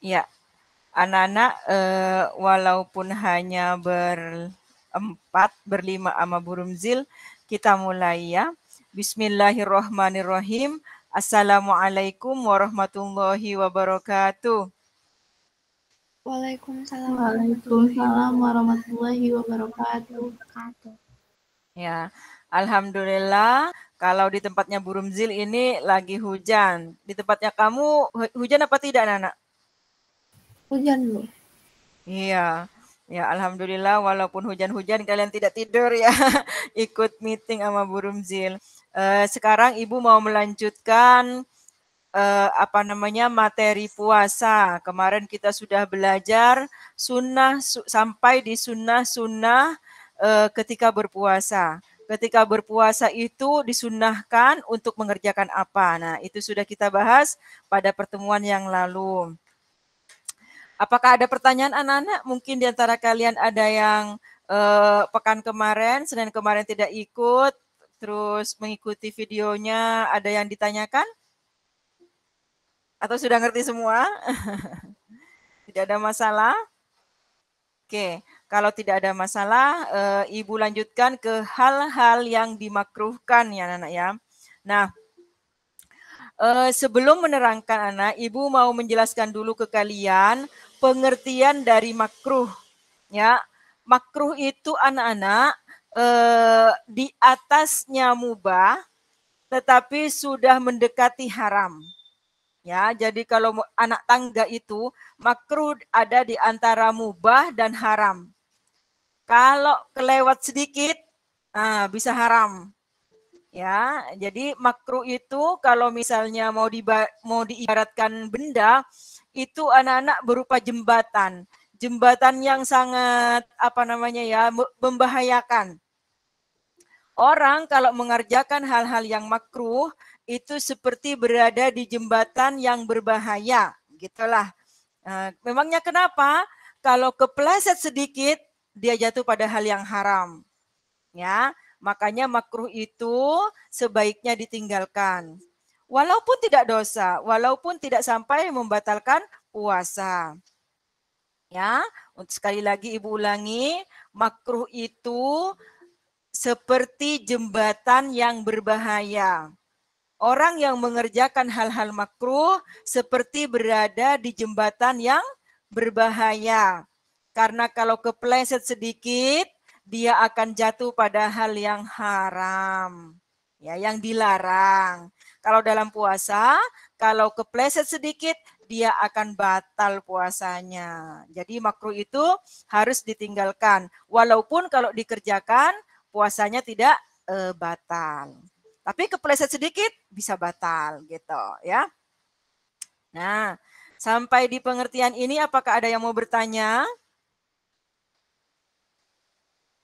Ya, anak-anak walaupun hanya berempat, berlima sama Burumzil, kita mulai ya. Bismillahirrahmanirrahim. Assalamualaikum warahmatullahi wabarakatuh. Waalaikumsalam warahmatullahi Waalaikumsalam warahmatullahi wabarakatuh. wabarakatuh. Ya, alhamdulillah. Kalau di tempatnya Burumzil ini lagi hujan. Di tempatnya kamu hujan apa tidak, Nana? Hujan, Bu. Iya. Ya, alhamdulillah walaupun hujan-hujan kalian tidak tidur ya. Ikut meeting sama Burumzil. Sekarang Ibu mau melanjutkan apa namanya materi puasa. Kemarin kita sudah belajar sunnah sampai di sunnah-sunnah ketika berpuasa. Ketika berpuasa itu disunnahkan untuk mengerjakan apa? Nah, itu sudah kita bahas pada pertemuan yang lalu. Apakah ada pertanyaan anak-anak? Mungkin di antara kalian ada yang pekan kemarin, Senin kemarin tidak ikut, terus mengikuti videonya, ada yang ditanyakan? Atau sudah ngerti semua? Tidak ada masalah? Oke, kalau tidak ada masalah, Ibu lanjutkan ke hal-hal yang dimakruhkan ya anak-anak ya. Nah, sebelum menerangkan anak, Ibu mau menjelaskan dulu ke kalian pengertian dari makruh. Ya, makruh itu anak-anak di atasnya mubah, tetapi sudah mendekati haram. Ya, jadi kalau anak tangga itu makruh ada di antara mubah dan haram. Kalau kelewat sedikit, bisa haram. Ya, jadi makruh itu kalau misalnya mau diibaratkan benda, itu anak-anak berupa jembatan. Jembatan yang sangat membahayakan. Orang kalau mengerjakan hal-hal yang makruh itu seperti berada di jembatan yang berbahaya, gitulah. Memangnya kenapa? Kalau kepleset sedikit dia jatuh pada hal yang haram. Ya, makanya makruh itu sebaiknya ditinggalkan. Walaupun tidak dosa, walaupun tidak sampai membatalkan puasa. Ya, untuk sekali lagi Ibu ulangi, makruh itu seperti jembatan yang berbahaya. Orang yang mengerjakan hal-hal makruh seperti berada di jembatan yang berbahaya. Karena kalau kepleset sedikit, dia akan jatuh pada hal yang haram. Ya, yang dilarang. Kalau dalam puasa, kalau kepleset sedikit, dia akan batal puasanya. Jadi makruh itu harus ditinggalkan. Walaupun kalau dikerjakan, puasanya tidak batal. Tapi kepleset sedikit bisa batal gitu ya. Nah, sampai di pengertian ini apakah ada yang mau bertanya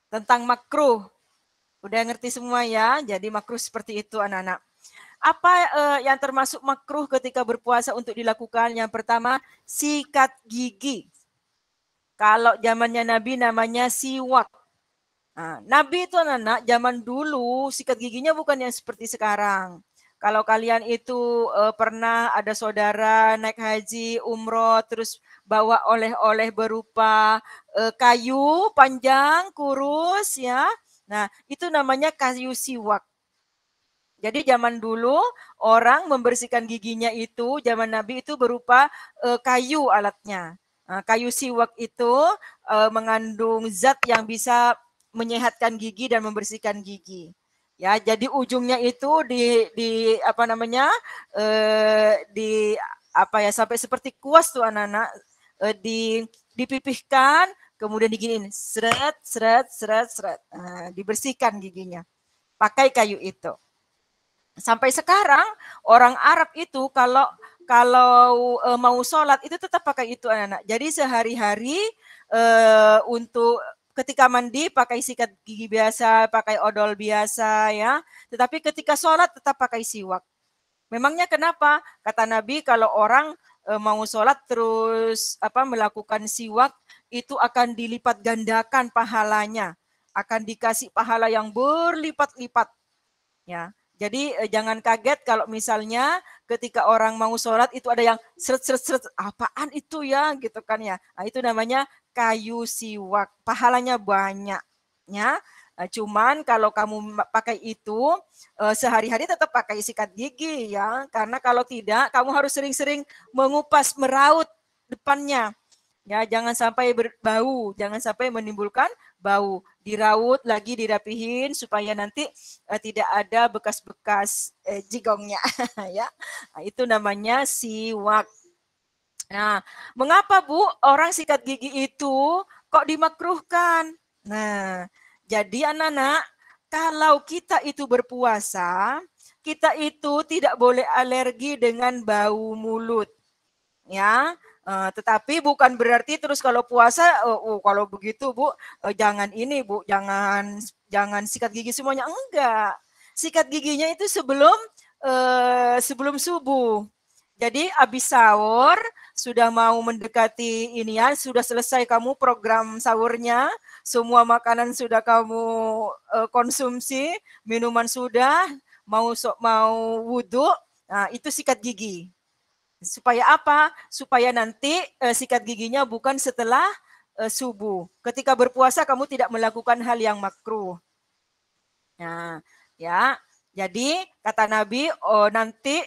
tentang makruh? Udah ngerti semua ya? Jadi makruh seperti itu anak-anak. Apa yang termasuk makruh ketika berpuasa untuk dilakukan? Yang pertama, sikat gigi. Kalau zamannya Nabi namanya siwak. Nah, Nabi itu anak-anak zaman dulu sikat giginya bukan yang seperti sekarang. Kalau kalian itu pernah ada saudara naik haji, umroh, terus bawa oleh-oleh berupa kayu panjang, kurus ya. Nah, itu namanya kayu siwak. Jadi zaman dulu orang membersihkan giginya itu, zaman Nabi itu berupa kayu alatnya. Nah, kayu siwak itu mengandung zat yang bisa menyehatkan gigi dan membersihkan gigi. Ya, jadi ujungnya itu sampai seperti kuas tuh anak-anak dipipihkan, kemudian diginiin, seret seret seret seret, dibersihkan giginya pakai kayu itu. Sampai sekarang orang Arab itu kalau mau sholat itu tetap pakai itu anak-anak. Jadi sehari-hari untuk ketika mandi pakai sikat gigi biasa, pakai odol biasa ya. Tetapi ketika sholat tetap pakai siwak. Memangnya kenapa? Kata Nabi kalau orang mau sholat terus melakukan siwak itu akan dilipat gandakan pahalanya, akan dikasih pahala yang berlipat-lipat. Ya, Jadi jangan kaget kalau misalnya ketika orang mau sholat itu ada yang seret, apaan itu ya gitu kan ya. Nah, itu namanya kayu siwak, pahalanya banyak ya. Cuman kalau kamu pakai itu sehari-hari tetap pakai sikat gigi ya. Karena kalau tidak kamu harus sering-sering mengupas, meraut depannya. Ya, jangan sampai berbau, jangan sampai menimbulkan bau. Diraut lagi, dirapihin supaya nanti tidak ada bekas-bekas jigongnya ya. Nah, itu namanya siwak. Nah, mengapa Bu orang sikat gigi itu kok dimakruhkan? Nah, jadi anak-anak, kalau kita itu berpuasa, kita itu tidak boleh alergi dengan bau mulut. Ya, tetapi bukan berarti terus kalau puasa, kalau begitu Bu, jangan ini Bu, jangan sikat gigi semuanya, enggak. Sikat giginya itu sebelum subuh. Jadi habis sahur, sudah mau mendekati ini ya, sudah selesai kamu program sahurnya, semua makanan sudah kamu konsumsi, minuman sudah, mau wudhu, nah itu sikat gigi. Supaya apa? Supaya nanti sikat giginya bukan setelah subuh. Ketika berpuasa kamu tidak melakukan hal yang makruh. Nah, ya. Jadi kata Nabi, nanti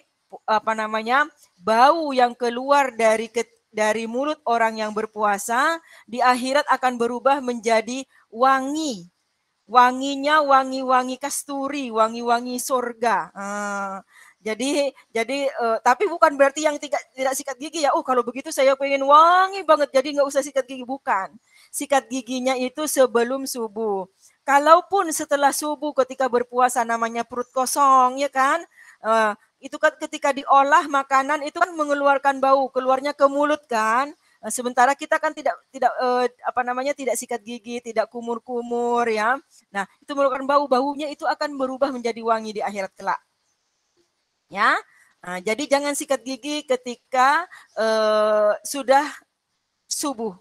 bau yang keluar dari mulut orang yang berpuasa di akhirat akan berubah menjadi wangi. Wanginya wangi-wangi kasturi, wangi-wangi surga. Jadi tapi bukan berarti yang tidak sikat gigi ya. Kalau begitu saya pengen wangi banget, jadi nggak usah sikat gigi, bukan. Sikat giginya itu sebelum subuh. Kalaupun setelah subuh ketika berpuasa namanya perut kosong, ya kan? Itu kan ketika diolah makanan itu kan mengeluarkan bau, keluarnya ke mulut kan. Sementara kita kan tidak sikat gigi, tidak kumur-kumur ya. Nah, itu mengeluarkan baunya itu akan berubah menjadi wangi di akhirat kelak. Ya. Nah, jadi jangan sikat gigi ketika sudah subuh.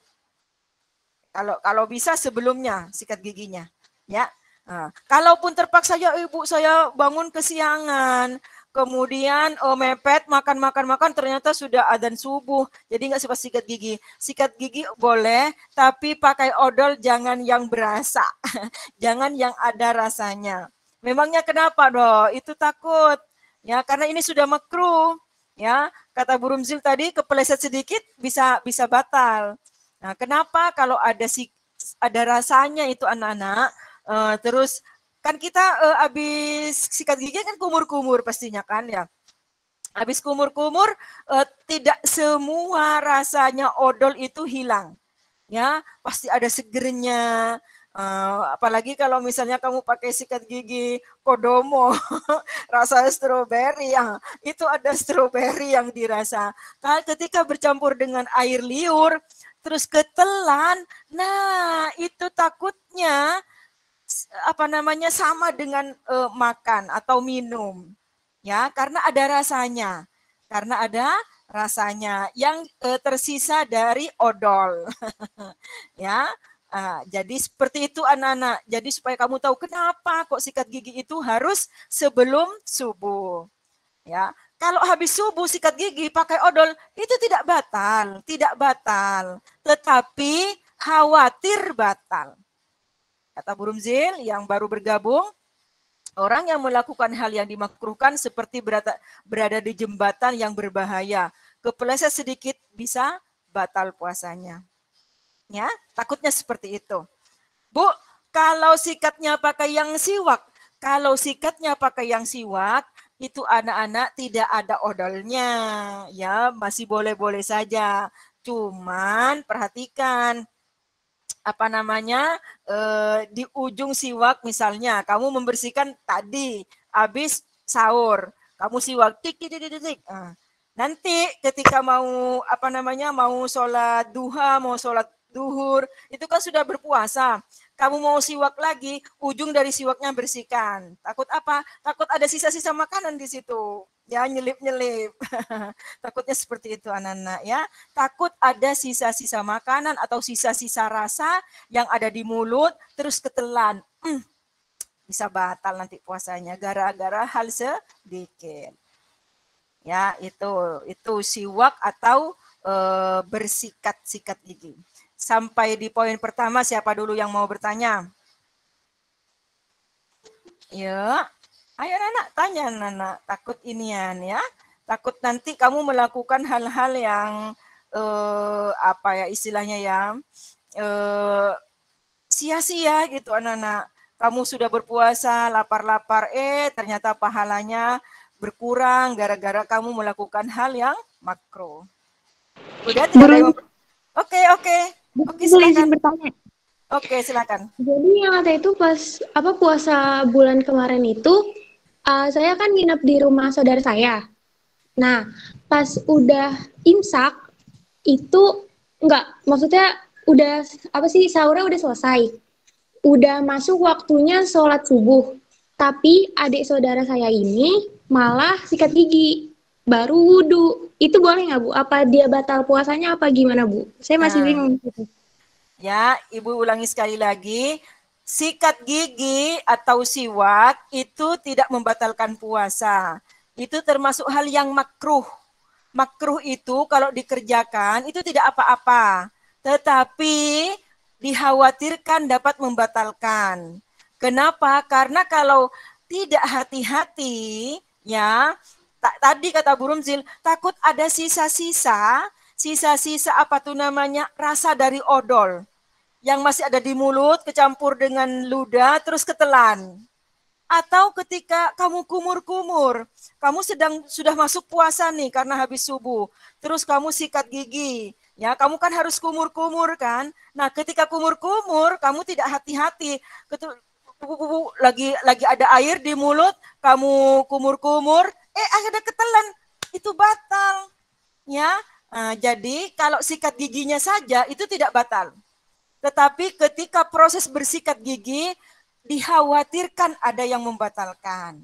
Kalau bisa sebelumnya sikat giginya, ya. Nah, kalaupun terpaksa ya Ibu saya bangun kesiangan, kemudian mepet makan ternyata sudah adzan subuh, jadi nggak sempat sikat gigi. Sikat gigi boleh, tapi pakai odol jangan yang berasa, jangan yang ada rasanya. Memangnya kenapa dong? Itu takut. Ya, karena ini sudah makruh. Ya, kata Bu Rumzil tadi kepeleset sedikit bisa batal. Nah, kenapa kalau ada rasanya itu anak-anak, terus kan kita habis sikat gigi kan kumur-kumur pastinya kan ya. Habis kumur-kumur tidak semua rasanya odol itu hilang. Ya, pasti ada segernya. Apalagi kalau misalnya kamu pakai sikat gigi Kodomo rasa stroberi, ya itu ada stroberi yang dirasa. Ketika bercampur dengan air liur terus ketelan, nah itu takutnya sama dengan makan atau minum, ya, karena ada rasanya yang tersisa dari odol. Ya. Jadi seperti itu anak-anak. Jadi supaya kamu tahu kenapa kok sikat gigi itu harus sebelum subuh. Ya, kalau habis subuh sikat gigi pakai odol itu tidak batal, tetapi khawatir batal. Kata Bu Rumzil yang baru bergabung, orang yang melakukan hal yang dimakruhkan seperti berada di jembatan yang berbahaya. Kepeleset sedikit bisa batal puasanya. Ya, takutnya seperti itu. Bu, kalau sikatnya pakai yang siwak, itu anak-anak tidak ada odolnya, ya masih boleh-boleh saja. Cuman perhatikan di ujung siwak misalnya kamu membersihkan tadi habis sahur, kamu siwak tik. Nanti ketika mau sholat duha, mau sholat duhur, itu kan sudah berpuasa. Kamu mau siwak lagi, ujung dari siwaknya bersihkan. Takut apa? Takut ada sisa-sisa makanan di situ. Ya, nyelip-nyelip. Takutnya seperti itu anak-anak ya. Takut ada sisa-sisa makanan atau sisa-sisa rasa yang ada di mulut terus ketelan. Bisa batal nanti puasanya gara-gara hal sedikit. Ya, itu siwak atau bersikat-sikat gigi. Sampai di poin pertama, siapa dulu yang mau bertanya? Ya, ayo Nana, tanya Nana. Takut inian ya. Takut nanti kamu melakukan hal-hal yang apa ya istilahnya ya, sia-sia gitu anak-anak. Kamu sudah berpuasa, lapar-lapar, ternyata pahalanya berkurang gara-gara kamu melakukan hal yang makruh. Udah tidak ada yang... Oke, Boleh izin silakan. bertanya. Oke, silakan. Jadi yang kata itu pas puasa bulan kemarin itu saya kan nginep di rumah saudara saya. Nah, pas udah imsak itu maksudnya udah sahurnya udah selesai. Udah masuk waktunya sholat subuh. Tapi adik saudara saya ini malah sikat gigi. Baru wudhu. Itu boleh nggak, Bu? Apa dia batal puasanya apa gimana, Bu? Saya masih bingung. Ya, Ibu ulangi sekali lagi. Sikat gigi atau siwak itu tidak membatalkan puasa. Itu termasuk hal yang makruh. Makruh itu kalau dikerjakan itu tidak apa-apa. Tetapi dikhawatirkan dapat membatalkan. Kenapa? Karena kalau tidak hati-hati, ya, tadi kata Bu Rumzil, takut ada sisa-sisa apa tuh namanya, rasa dari odol yang masih ada di mulut kecampur dengan ludah terus ketelan. Atau ketika kamu kumur-kumur, kamu sudah masuk puasa nih karena habis subuh, terus kamu sikat gigi, ya kamu kan harus kumur-kumur kan. Nah ketika kumur-kumur, kamu tidak hati-hati, lagi ada air di mulut, kamu kumur-kumur, ada ketelan, itu batal, ya. Nah, jadi kalau sikat giginya saja itu tidak batal. Tetapi ketika proses bersikat gigi, dikhawatirkan ada yang membatalkan.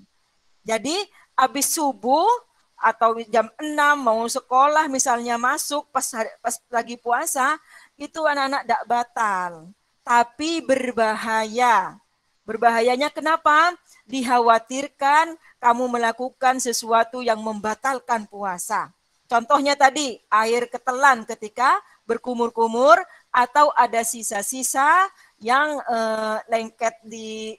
Jadi habis subuh atau jam 6 mau sekolah misalnya masuk pas lagi puasa, itu anak-anak tidak batal. Tapi berbahaya. Berbahayanya kenapa? Dikhawatirkan kamu melakukan sesuatu yang membatalkan puasa. Contohnya tadi, air ketelan ketika berkumur-kumur atau ada sisa-sisa yang lengket di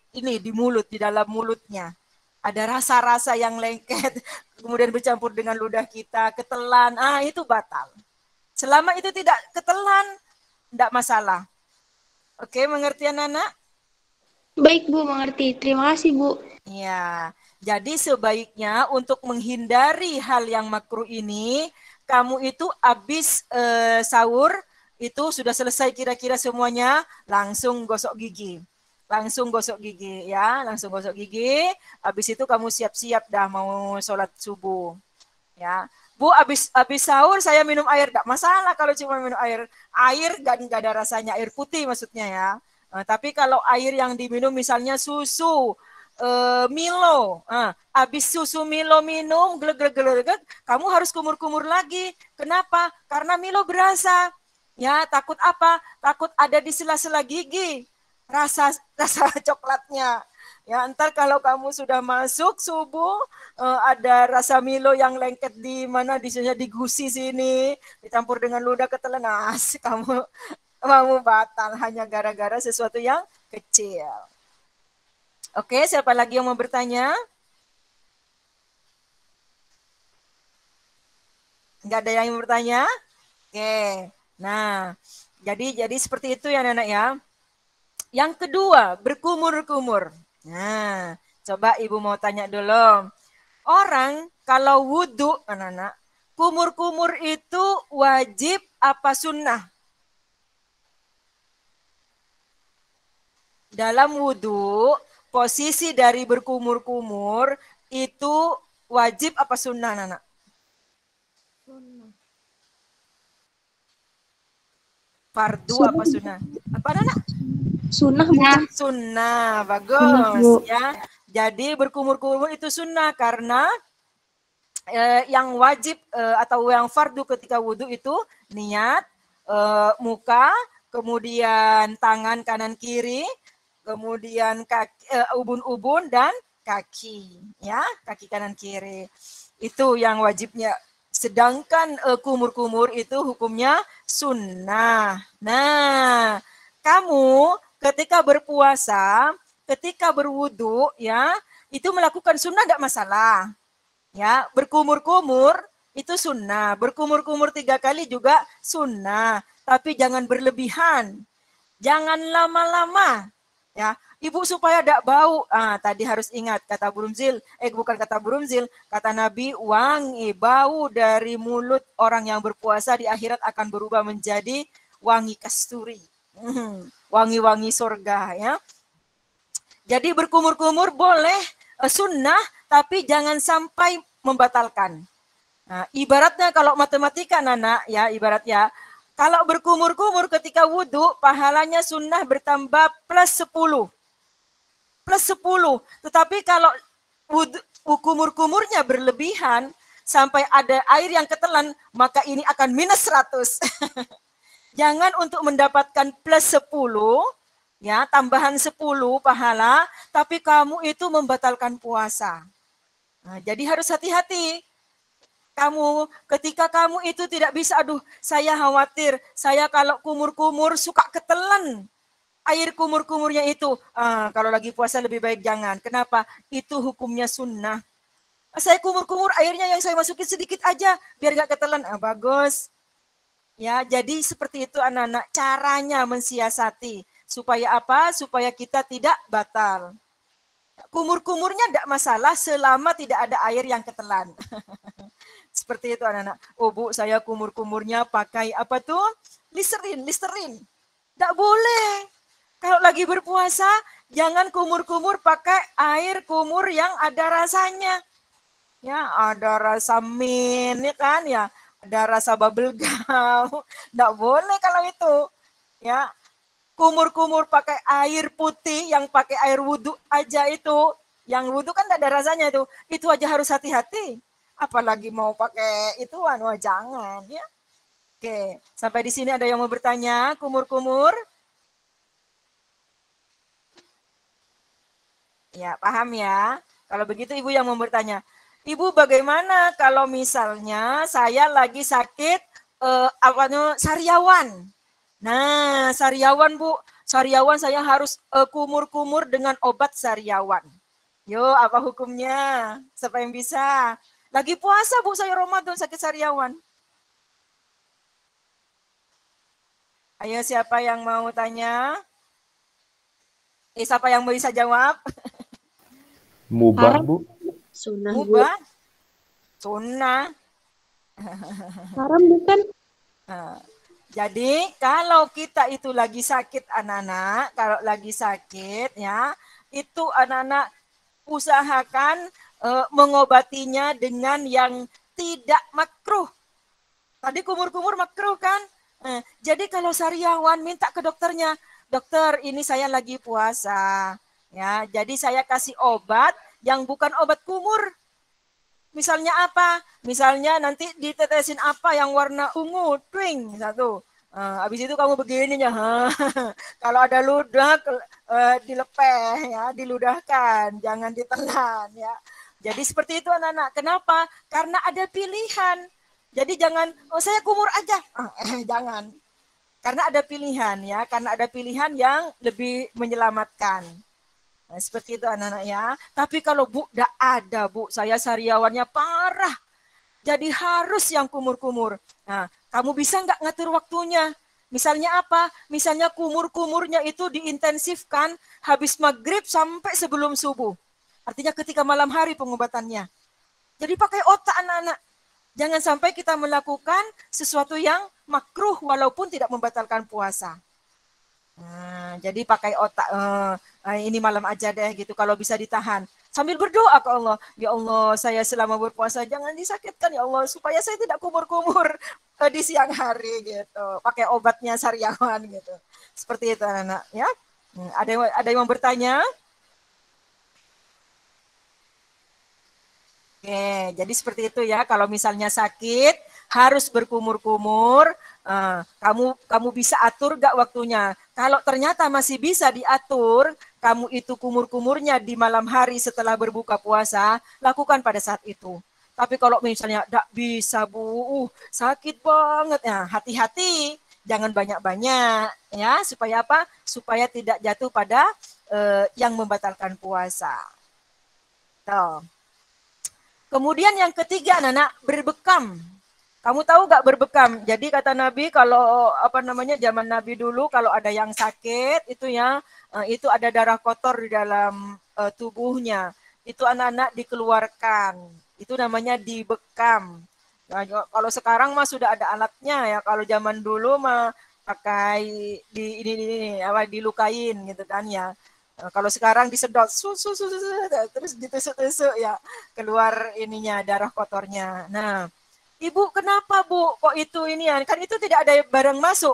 mulut, di dalam mulutnya. Ada rasa-rasa yang lengket, kemudian bercampur dengan ludah kita, ketelan, itu batal. Selama itu tidak ketelan, tidak masalah. Oke, mengerti anak-anak? Baik Bu, mengerti. Terima kasih Bu. Ya, jadi sebaiknya untuk menghindari hal yang makruh ini, kamu itu habis sahur, itu sudah selesai kira-kira semuanya, langsung gosok gigi. Langsung gosok gigi ya, langsung gosok gigi. Habis itu kamu siap-siap dah mau sholat subuh. Ya, Bu, habis sahur saya minum air, enggak masalah kalau cuma minum air. Air enggak ada rasanya, air putih maksudnya ya. Tapi kalau air yang diminum misalnya susu, Milo, habis susu Milo minum, geleg-geleg, kamu harus kumur-kumur lagi. Kenapa? Karena Milo berasa. Ya, takut apa? Takut ada di sela-sela gigi rasa coklatnya. Ya, ntar kalau kamu sudah masuk subuh, ada rasa Milo yang lengket di mana, di gusi sini, dicampur dengan ludah ketelan, kamu batal hanya gara-gara sesuatu yang kecil. Oke, siapa lagi yang mau bertanya? Enggak ada yang mau bertanya? Oke, nah, jadi seperti itu ya anak-anak ya. Yang kedua, berkumur-kumur. Nah, coba Ibu mau tanya dulu. Orang kalau wudhu, anak-anak, kumur-kumur itu wajib apa sunnah? Dalam wudhu, posisi dari berkumur-kumur itu wajib apa sunnah, anak-anak? Fardu apa sunnah? Apa, anak-anak? Sunnah, Bu. Sunnah, bagus ya. Jadi berkumur-kumur itu sunnah karena yang wajib atau yang fardu ketika wudhu itu niat, muka, kemudian tangan kanan kiri, kemudian kaki, ubun-ubun dan kaki, ya, kaki kanan kiri. Itu yang wajibnya. Sedangkan kumur-kumur itu hukumnya sunnah. Nah, kamu ketika berpuasa, ketika berwudu, ya, itu melakukan sunnah tidak masalah. Ya, berkumur-kumur itu sunnah. Berkumur-kumur 3 kali juga sunnah. Tapi jangan berlebihan. Jangan lama-lama. Ya, ibu supaya tidak bau. Tadi harus ingat kata Burumzil. Bukan kata Burumzil. Kata Nabi, wangi bau dari mulut orang yang berpuasa di akhirat akan berubah menjadi wangi kasturi. Wangi-wangi surga, ya. Jadi berkumur-kumur boleh sunnah, tapi jangan sampai membatalkan. Nah, ibaratnya kalau matematika, Nana, ya, ibaratnya kalau berkumur-kumur ketika wudhu, pahalanya sunnah bertambah plus 10. Plus 10. Tetapi kalau kumur-kumurnya berlebihan, sampai ada air yang ketelan, maka ini akan minus 100. Jangan untuk mendapatkan plus 10, ya, tambahan 10 pahala, tapi kamu itu membatalkan puasa. Nah, jadi harus hati-hati. Ketika kamu itu tidak bisa, aduh saya khawatir, saya kalau kumur-kumur suka ketelan air kumur-kumurnya itu. Kalau lagi puasa lebih baik jangan. Kenapa? Itu hukumnya sunnah. Saya kumur-kumur airnya yang saya masukin sedikit aja, biar gak ketelan. Bagus. Ya, jadi seperti itu anak-anak caranya mensiasati. Supaya apa? Supaya kita tidak batal. Kumur-kumurnya tidak masalah selama tidak ada air yang ketelan. Seperti itu anak-anak. Oh Bu, saya kumur-kumurnya pakai apa tuh? Listerin. Tidak boleh. Kalau lagi berpuasa, jangan kumur-kumur pakai air kumur yang ada rasanya. Ya, ada rasa mint, ya kan? Ya, ada rasa bubble gum. Tidak boleh kalau itu. Ya, kumur-kumur pakai air putih yang pakai air wudhu aja itu. Yang wudhu kan tidak ada rasanya itu. Itu aja harus hati-hati. Apalagi mau pakai itu, wah jangan, ya. Oke, sampai di sini ada yang mau bertanya, kumur-kumur? Ya, paham ya. Kalau begitu Ibu yang mau bertanya. Ibu, bagaimana kalau misalnya saya lagi sakit sariawan? Nah, sariawan Bu, sariawan saya harus kumur-kumur dengan obat sariawan. Yo, apa hukumnya? Siapa yang bisa? Lagi puasa Bu, saya Ramadan sakit sariawan. Ayo siapa yang mau tanya? Siapa yang bisa jawab? Mubah, Bu. Sunnah, Bu. Mubah? Sunnah. Haram bukan? Jadi kalau kita itu lagi sakit anak-anak, kalau lagi sakit ya, itu anak-anak usahakan mengobatinya dengan yang tidak makruh. Tadi kumur-kumur makruh kan? Jadi kalau sariawan minta ke dokternya, dokter ini saya lagi puasa, ya. Jadi saya kasih obat yang bukan obat kumur. Misalnya apa? Misalnya nanti ditetesin apa yang warna ungu, twing satu. Habis itu kamu begini ya, kalau ada ludah dilepeh ya, diludahkan, jangan ditelan ya. Jadi seperti itu anak-anak. Kenapa? Karena ada pilihan. Jadi jangan, saya kumur aja. Jangan. Karena ada pilihan ya, karena ada pilihan yang lebih menyelamatkan. Nah, seperti itu anak-anak ya. Tapi kalau Bu, tidak ada Bu, saya sariawannya parah. Jadi harus yang kumur-kumur. Nah, kamu bisa nggak ngatur waktunya? Misalnya apa? Misalnya kumur-kumurnya itu diintensifkan habis maghrib sampai sebelum subuh. Artinya ketika malam hari pengobatannya. Jadi pakai otak anak-anak. Jangan sampai kita melakukan sesuatu yang makruh walaupun tidak membatalkan puasa. Nah, jadi pakai otak, ini malam aja deh gitu kalau bisa ditahan. Sambil berdoa ke Allah, ya Allah saya selama berpuasa jangan disakitkan ya Allah supaya saya tidak kumur-kumur di siang hari gitu. Pakai obatnya sariawan gitu. Seperti itu anak-anak ya. Ada yang mau bertanya? Oke, jadi seperti itu ya. Kalau misalnya sakit harus berkumur-kumur, kamu bisa atur gak waktunya. Kalau ternyata masih bisa diatur, kamu itu kumur-kumurnya di malam hari setelah berbuka puasa, lakukan pada saat itu. Tapi kalau misalnya tidak bisa Bu, sakit banget, ya hati-hati, jangan banyak-banyak ya, supaya apa? Supaya tidak jatuh pada yang membatalkan puasa. Tuh. Kemudian yang ketiga, anak-anak, berbekam. Kamu tahu gak berbekam? Jadi kata Nabi kalau zaman Nabi dulu kalau ada yang sakit itu ya itu ada darah kotor di dalam tubuhnya. Itu anak-anak dikeluarkan. Itu namanya dibekam. Nah, kalau sekarang mah sudah ada alatnya ya. Kalau zaman dulu mah pakai dilukain gitu kan ya. Kalau sekarang disedot, terus ditusuk-tusuk ya, keluar ininya darah kotornya. Nah, Ibu kenapa Bu kok itu ini ya? Kan itu tidak ada barang masuk.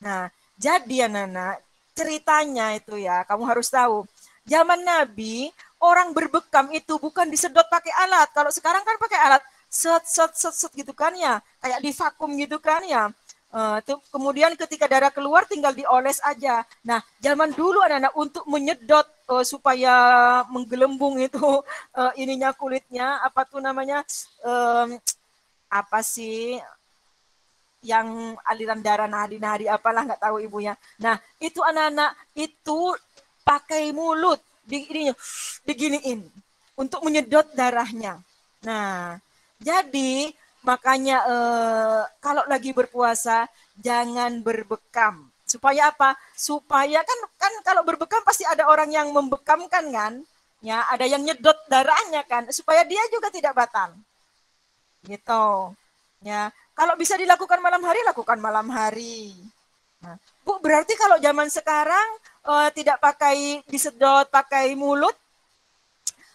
Nah, jadi anak-anak ceritanya itu ya, kamu harus tahu. Zaman Nabi, orang berbekam itu bukan disedot pakai alat. Kalau sekarang kan pakai alat, set gitu kan ya, kayak di vakum gitu kan ya. Kemudian ketika darah keluar tinggal dioles aja. Nah, zaman dulu anak-anak untuk menyedot supaya menggelembung itu ininya kulitnya, apa tuh namanya, apa sih yang aliran darah nadi-nadi apalah nggak tahu ibunya. Nah, itu anak-anak itu pakai mulut diginiin untuk menyedot darahnya. Nah, jadi makanya kalau lagi berpuasa jangan berbekam. Supaya apa? Supaya kan kalau berbekam pasti ada orang yang membekamkan kan? Ya, ada yang nyedot darahnya kan supaya dia juga tidak batal. Gitu. Ya, kalau bisa dilakukan malam hari, lakukan malam hari. Nah, Bu, berarti kalau zaman sekarang tidak pakai disedot, pakai mulut,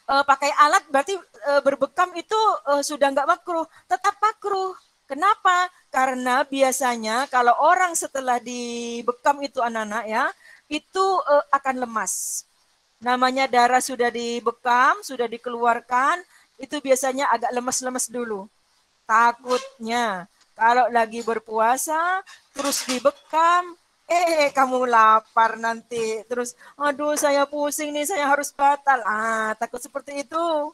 pakai alat, berarti berbekam itu sudah nggak makruh, tetap makruh. Kenapa? Karena biasanya kalau orang setelah dibekam itu anak-anak ya, itu akan lemas. Namanya darah sudah dibekam, sudah dikeluarkan, itu biasanya agak lemas-lemas dulu. Takutnya kalau lagi berpuasa terus dibekam, kamu lapar nanti, terus aduh saya pusing nih, saya harus batal. Takut seperti itu.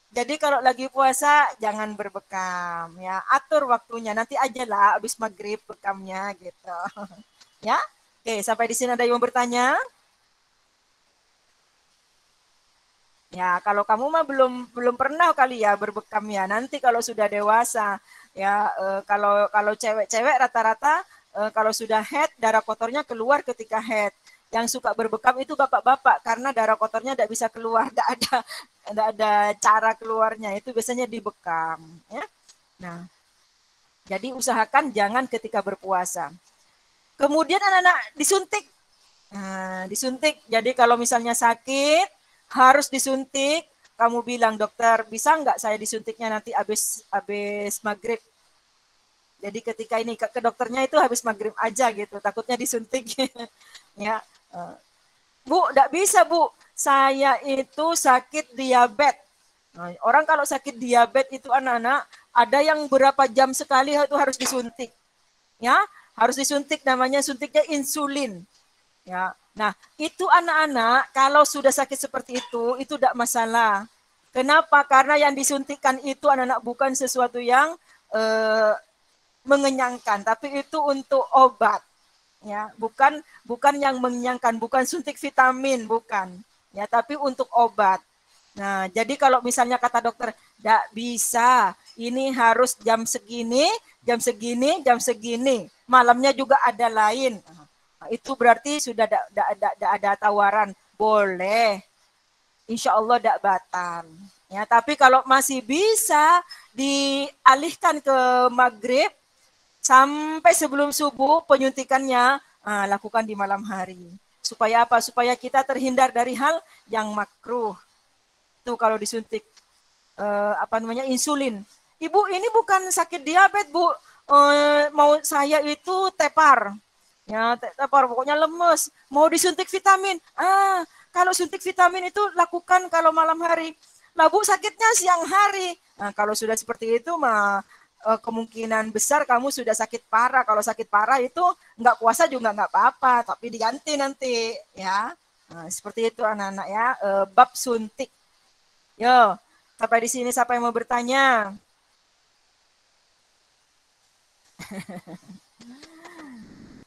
Jadi kalau lagi puasa jangan berbekam ya, atur waktunya, nanti aja lah habis maghrib bekamnya gitu. Ya, oke, sampai di sini ada yang mau bertanya? Ya, kalau kamu mah belum pernah kali ya berbekam ya. Nanti kalau sudah dewasa ya, kalau cewek-cewek rata-rata kalau sudah head darah kotornya keluar ketika head. Yang suka berbekam itu bapak-bapak karena darah kotornya tidak bisa keluar, tidak ada cara keluarnya. Itu biasanya dibekam. Ya. Nah, jadi usahakan jangan ketika berpuasa. Kemudian anak-anak disuntik. Nah, disuntik. Jadi kalau misalnya sakit harus disuntik, kamu bilang dokter bisa nggak saya disuntiknya nanti habis maghrib. Jadi ketika ini ke dokternya itu habis maghrib aja gitu, takutnya disuntik. Ya, Bu, nggak bisa Bu, saya itu sakit diabetes. Nah, orang kalau sakit diabetes itu anak-anak ada yang berapa jam sekali itu harus disuntik. Ya, harus disuntik, namanya suntiknya insulin. Ya, nah itu anak-anak kalau sudah sakit seperti itu tidak masalah. Kenapa? Karena yang disuntikkan itu anak-anak bukan sesuatu yang mengenyangkan, tapi itu untuk obat. Ya, bukan yang mengenyangkan, bukan suntik vitamin, bukan. Ya, tapi untuk obat. Nah, jadi kalau misalnya kata dokter, tidak bisa, ini harus jam segini, jam segini, jam segini. Malamnya juga ada lain. Nah, itu berarti sudah ada tawaran. Boleh. Insya Allah tidak batal. Ya, tapi kalau masih bisa dialihkan ke maghrib, sampai sebelum subuh penyuntikannya lakukan di malam hari. Supaya apa? Supaya kita terhindar dari hal yang makruh. Itu kalau disuntik insulin. Ibu ini bukan sakit diabetes Bu, mau saya itu tepar. Ya, tepar pokoknya lemes, mau disuntik vitamin. Kalau suntik vitamin itu lakukan kalau malam hari. Lah Bu sakitnya siang hari. Nah, kalau sudah seperti itu mah kemungkinan besar kamu sudah sakit parah. Kalau sakit parah itu nggak puasa juga nggak apa-apa, tapi diganti nanti ya. Nah, seperti itu anak-anak ya, bab suntik. Yo, sampai di sini siapa yang mau bertanya?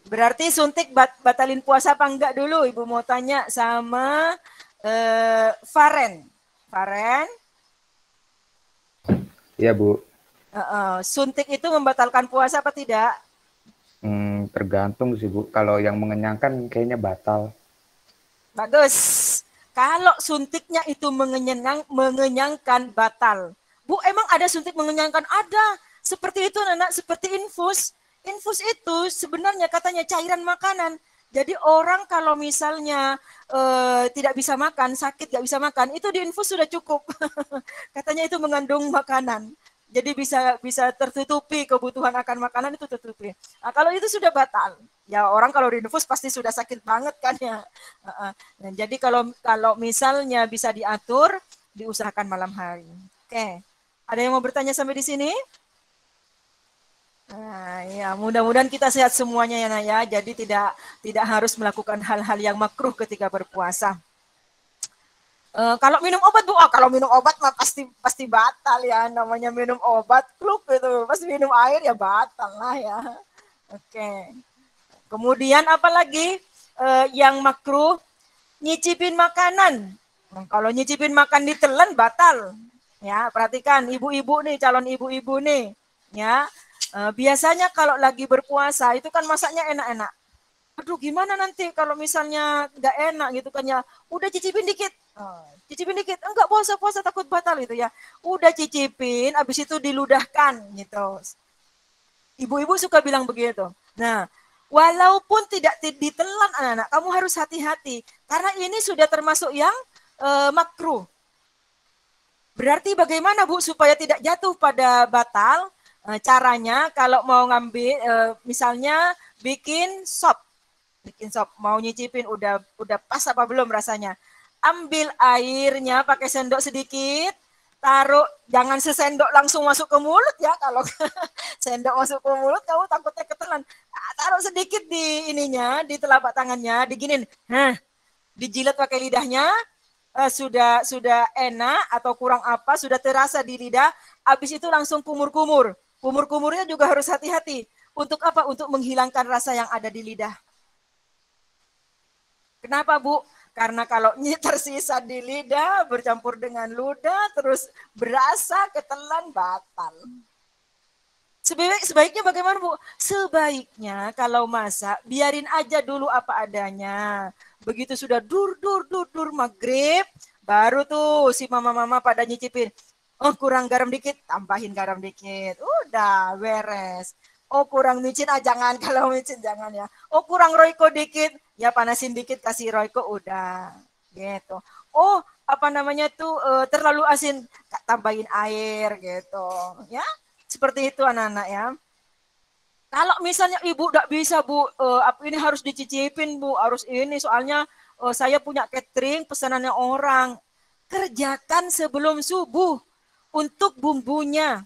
Berarti suntik batalin puasa apa enggak dulu? Ibu mau tanya sama Faren. Faren? Iya, Bu. Suntik itu membatalkan puasa apa tidak? Tergantung sih, Bu. Kalau yang mengenyangkan kayaknya batal. Bagus. Kalau suntiknya itu mengenyangkan batal. Bu, emang ada suntik mengenyangkan? Ada. Seperti itu, anak, seperti infus. Infus itu sebenarnya katanya cairan makanan. Jadi orang kalau misalnya tidak bisa makan, sakit gak bisa makan, itu di infus sudah cukup. Katanya itu mengandung makanan. Jadi bisa tertutupi kebutuhan akan makanan itu tertutupi. Nah, kalau itu sudah batal, ya orang kalau diinfus pasti sudah sakit banget kan ya. Nah, jadi kalau misalnya bisa diatur, diusahakan malam hari. Oke, ada yang mau bertanya sampai di sini? Nah, ya mudah-mudahan kita sehat semuanya ya Nak ya. Jadi tidak harus melakukan hal-hal yang makruh ketika berpuasa. Kalau minum obat Bu, kalau minum obat mah pasti batal ya, namanya minum obat klub itu, pas minum air ya batal lah ya. Oke. Kemudian apalagi yang makruh, nyicipin makanan. Kalau nyicipin makan ditelan batal. Ya, perhatikan ibu-ibu nih, calon ibu-ibu nih, ya. Biasanya kalau lagi berpuasa itu kan masaknya enak-enak. Aduh gimana nanti kalau misalnya nggak enak gitu kan ya, udah cicipin dikit. Cicipin dikit, enggak puasa-puasa takut batal itu ya. Udah cicipin, habis itu diludahkan gitu. Ibu-ibu suka bilang begitu. Nah, walaupun tidak ditelan anak-anak, kamu harus hati-hati. Karena ini sudah termasuk yang makruh. Berarti bagaimana Bu supaya tidak jatuh pada batal? Caranya kalau mau ngambil, misalnya bikin sop, mau nyicipin udah pas apa belum rasanya? Ambil airnya pakai sendok sedikit, taruh, jangan sesendok langsung masuk ke mulut ya, kalau sendok masuk ke mulut kamu takutnya ketelan. Taruh sedikit di ininya, di telapak tangannya, diginin, dijilat pakai lidahnya, sudah enak atau kurang apa, sudah terasa di lidah, habis itu langsung kumur-kumur. Kumur-kumurnya juga harus hati-hati. Untuk apa? Untuk menghilangkan rasa yang ada di lidah. Kenapa Bu? Karena kalau tersisa di lidah, bercampur dengan ludah, terus berasa ketelan, batal. Sebaiknya bagaimana Bu? Sebaiknya kalau masak, biarin aja dulu apa adanya. Begitu sudah dur maghrib, baru tuh si mama-mama pada nyicipin. Oh kurang garam dikit, tambahin garam dikit. Udah beres. Oh kurang micin, jangan, kalau micin jangan ya. Oh kurang roiko dikit, ya panasin dikit kasih roiko, udah gitu. Oh apa namanya tuh terlalu asin, tambahin air gitu ya. Seperti itu anak-anak ya. Kalau misalnya ibu tidak bisa Bu, ini harus dicicipin Bu, harus ini soalnya saya punya catering pesanannya orang. Kerjakan sebelum subuh untuk bumbunya.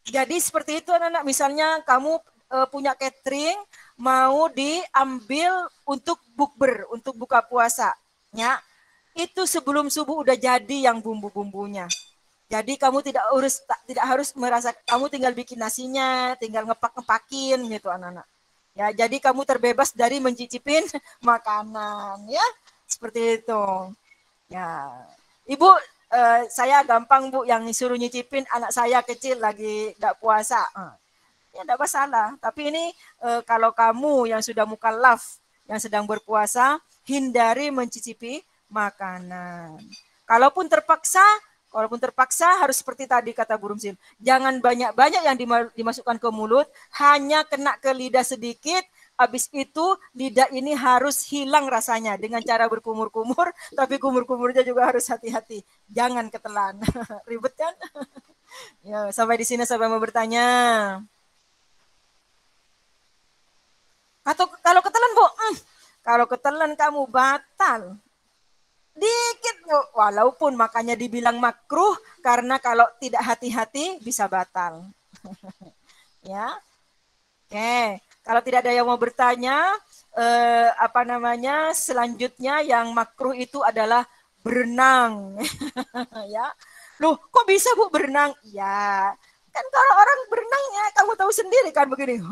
Jadi seperti itu anak-anak, misalnya kamu punya catering mau diambil untuk bukber, untuk buka puasa, ya. Itu sebelum subuh udah jadi yang bumbu-bumbunya. Jadi kamu tidak harus merasa, kamu tinggal bikin nasinya, tinggal ngepak-ngepakin gitu anak-anak. Ya, jadi kamu terbebas dari mencicipin makanan, ya. Seperti itu. Ya. Ibu, saya gampang Bu yang suruh nyicipin, anak saya kecil lagi tidak puasa. Ya tidak masalah. Tapi ini kalau kamu yang sudah mukallaf, yang sedang berpuasa, hindari mencicipi makanan. Kalaupun terpaksa harus seperti tadi kata Bu Rumsil. Jangan banyak-banyak yang dimasukkan ke mulut, hanya kena ke lidah sedikit. Habis itu lidah ini harus hilang rasanya dengan cara berkumur-kumur, tapi kumur-kumurnya juga harus hati-hati. Jangan ketelan. Ribet kan? Ya, sampai di sini sampai mau bertanya. Atau kalau ketelan Bu, kalau ketelan kamu batal. Dikit Bu, walaupun makanya dibilang makruh karena kalau tidak hati-hati bisa batal. Ya. Oke. Kalau tidak ada yang mau bertanya, apa namanya, selanjutnya yang makruh itu adalah berenang. Ya. Loh, kok bisa Bu berenang? Ya, kan kalau orang berenang ya kamu tahu sendiri kan begini.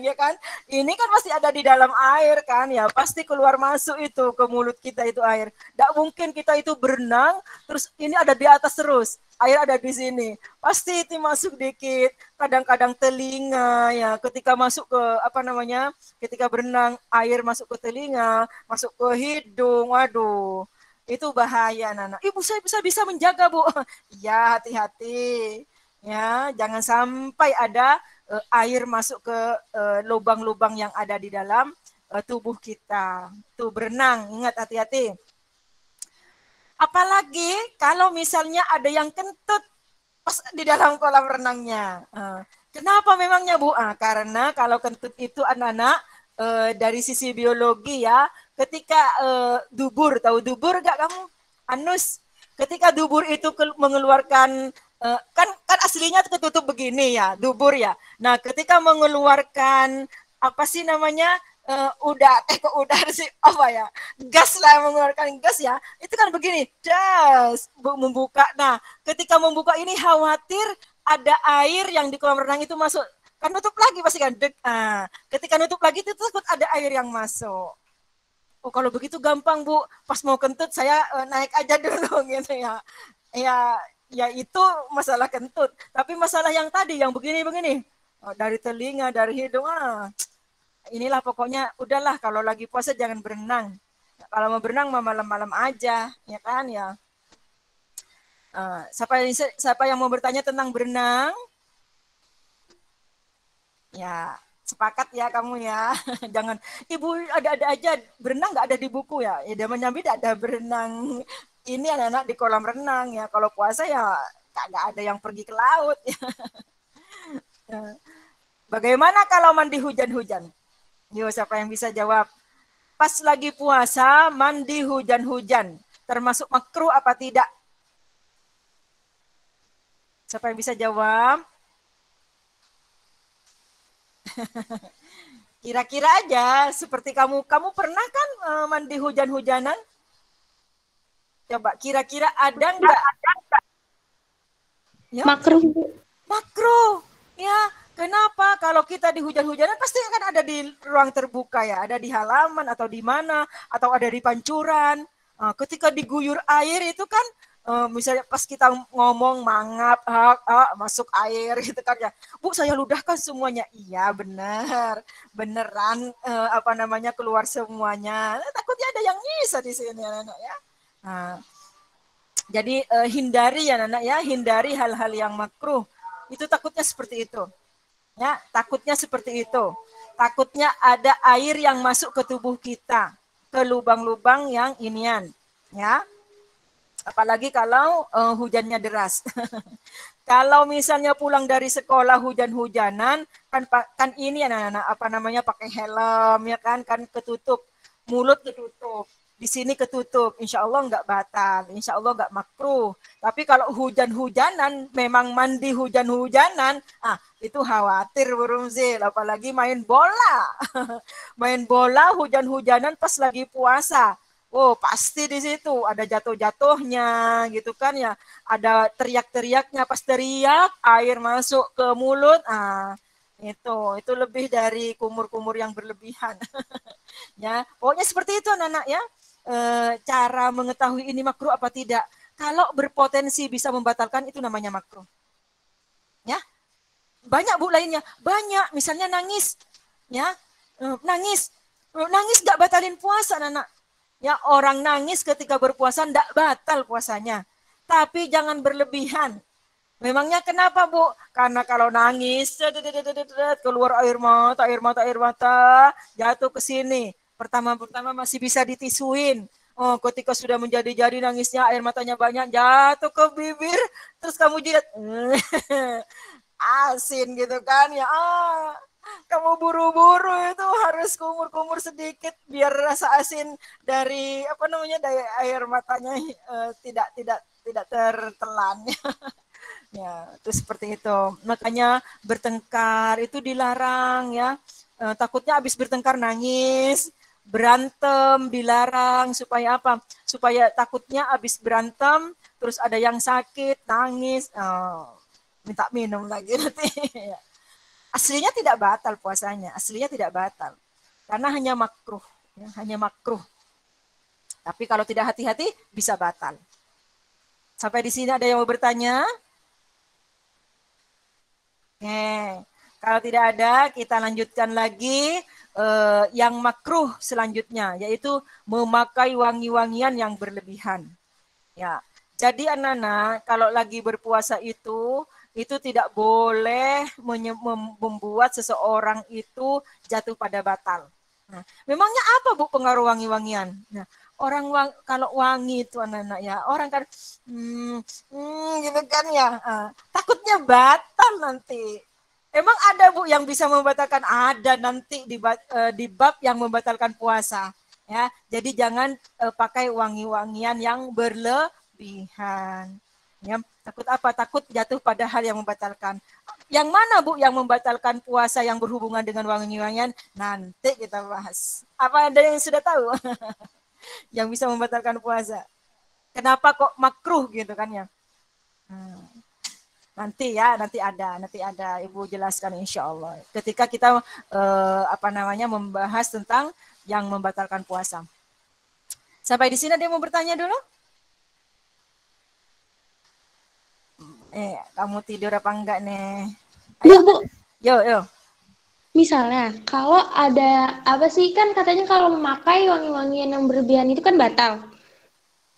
Ya kan? Ini kan masih ada di dalam air kan ya, pasti keluar masuk itu ke mulut kita itu air. Tidak mungkin kita itu berenang terus ini ada di atas terus. Air ada di sini. Pasti itu masuk dikit, kadang-kadang telinga ya, ketika masuk ke apa namanya? Ketika berenang air masuk ke telinga, masuk ke hidung. Waduh. Itu bahaya, Nana. Ibu saya bisa menjaga, Bu. Ya, hati-hati. Ya, jangan sampai ada air masuk ke lubang-lubang yang ada di dalam tubuh kita. Tuh berenang, ingat hati-hati. Apalagi kalau misalnya ada yang kentut pas di dalam kolam renangnya. Kenapa memangnya Bu? Karena kalau kentut itu anak-anak dari sisi biologi ya, ketika dubur, tahu dubur gak kamu? Anus. Ketika dubur itu mengeluarkan kan aslinya ketutup begini ya, dubur ya. Nah, ketika mengeluarkan apa sih namanya? Udara sih apa ya, gas lah, mengeluarkan gas ya, itu kan begini, das membuka. Nah, ketika membuka ini khawatir ada air yang di kolam renang itu masuk, kan nutup lagi pasti kan, ketika nutup lagi itu takut ada air yang masuk. Oh, kalau begitu gampang Bu, pas mau kentut saya naik aja dulu gitu ya. Ya itu masalah kentut, tapi masalah yang tadi yang begini-begini, dari telinga, dari hidung, inilah pokoknya udahlah kalau lagi puasa jangan berenang. Kalau mau berenang malam-malam aja, ya kan ya. Siapa yang mau bertanya tentang berenang? Ya, sepakat ya kamu ya. Jangan, Ibu ada aja berenang nggak ada di buku ya. Ya Daman Jambi tidak ada berenang. Ini anak-anak di kolam renang ya. Kalau puasa ya nggak ada yang pergi ke laut. Ya. Bagaimana kalau mandi hujan-hujan? Yo, siapa yang bisa jawab? Pas lagi puasa, mandi hujan-hujan, termasuk makruh apa tidak? Siapa yang bisa jawab? Kira-kira aja, seperti kamu pernah kan mandi hujan-hujanan? Coba, kira-kira ada nggak? Ya? Makruh. Makruh, ya. Kenapa? Kalau kita di hujan-hujanan pasti akan ada di ruang terbuka ya, ada di halaman atau di mana, atau ada di pancuran. Ketika diguyur air itu kan, misalnya pas kita ngomong mangap, masuk air gitu kan ya. Bu, saya ludahkan semuanya. Iya benar, beneran apa namanya keluar semuanya. Takutnya ada yang nyisa di sini anak-anak ya. Jadi hindari ya anak ya, hindari hal-hal yang makruh. Itu takutnya seperti itu. Ya, takutnya seperti itu. Takutnya ada air yang masuk ke tubuh kita, ke lubang-lubang yang inian, ya. Apalagi kalau hujannya deras. Kalau misalnya pulang dari sekolah hujan-hujanan, kan ini anak-anak apa namanya pakai helm ya kan ketutup, mulut ketutup. Di sini ketutup, insya Allah nggak batal, insya Allah nggak makruh. Tapi kalau hujan-hujanan, memang mandi hujan-hujanan, itu khawatir burung zil, apalagi main bola. Main bola hujan-hujanan pas lagi puasa. Oh, pasti di situ ada jatuh-jatuhnya gitu kan ya. Ada teriak-teriaknya, pas teriak air masuk ke mulut. Itu lebih dari kumur-kumur yang berlebihan. Ya, pokoknya seperti itu anak-anak ya. Cara mengetahui ini makruh apa tidak. Kalau berpotensi bisa membatalkan itu namanya makruh. Ya. Banyak Bu lainnya, banyak. Misalnya nangis. Ya. Nangis enggak batalin puasa anak-anak. Ya, orang nangis ketika berpuasa enggak batal puasanya. Tapi jangan berlebihan. Memangnya kenapa Bu? Karena kalau nangis keluar air mata, jatuh ke sini. Pertama-pertama masih bisa ditisuin. Oh, ketika sudah menjadi-jadi nangisnya, air matanya banyak, jatuh ke bibir, terus kamu jilat. Asin gitu kan ya. Kamu buru-buru itu harus kumur-kumur sedikit biar rasa asin dari apa namanya dari air matanya tidak tertelan. Ya, itu seperti itu. Makanya bertengkar itu dilarang ya. takutnya habis bertengkar nangis, berantem, dilarang, supaya apa? Supaya takutnya habis berantem, terus ada yang sakit, nangis, minta minum lagi nanti. Aslinya tidak batal puasanya, aslinya tidak batal. Karena hanya makruh, ya, hanya makruh. Tapi kalau tidak hati-hati bisa batal. Sampai di sini ada yang mau bertanya? Kalau tidak ada, kita lanjutkan lagi yang makruh selanjutnya, yaitu memakai wangi-wangian yang berlebihan. Ya, jadi anak-anak kalau lagi berpuasa itu tidak boleh membuat seseorang itu jatuh pada batal. Nah, memangnya apa Bu pengaruh wangi-wangian? Nah, kalau wangi itu anak-anak ya, orang kan gitu kan ya, takutnya batal nanti. Emang ada Bu yang bisa membatalkan? Ada nanti di bab yang membatalkan puasa. Ya, jadi jangan pakai wangi-wangian yang berlebihan. Ya, takut apa? Takut jatuh pada hal yang membatalkan. Yang mana Bu yang membatalkan puasa yang berhubungan dengan wangi-wangian? Nanti kita bahas. Apa ada yang sudah tahu? Yang bisa membatalkan puasa. Kenapa kok makruh gitu kan ya? Nanti ada Ibu jelaskan insya Allah. Ketika kita membahas tentang yang membatalkan puasa. Sampai di sini ada yang mau bertanya dulu? Kamu tidur apa enggak nih? Ayo. Bu, Yo. misalnya kalau ada apa sih, kan katanya kalau memakai wangi-wangian yang berlebihan itu kan batal.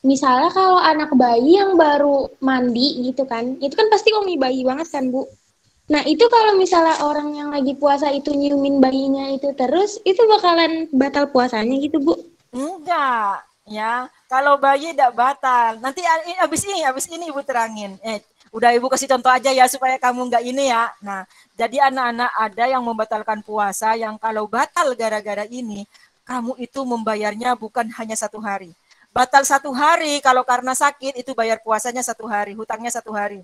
Misalnya kalau anak bayi yang baru mandi gitu kan, itu kan pasti wangi bayi banget kan Bu. Nah itu kalau misalnya orang yang lagi puasa itu nyiumin bayinya itu terus, itu bakalan batal puasanya gitu Bu? Enggak, ya. Kalau bayi tidak batal. Nanti habis ini Ibu terangin. Udah Ibu kasih contoh aja ya supaya kamu enggak ini ya. Nah, jadi anak-anak ada yang membatalkan puasa yang kalau batal gara-gara ini, kamu itu membayarnya bukan hanya 1 hari. Batal 1 hari kalau karena sakit itu bayar puasanya 1 hari, hutangnya 1 hari.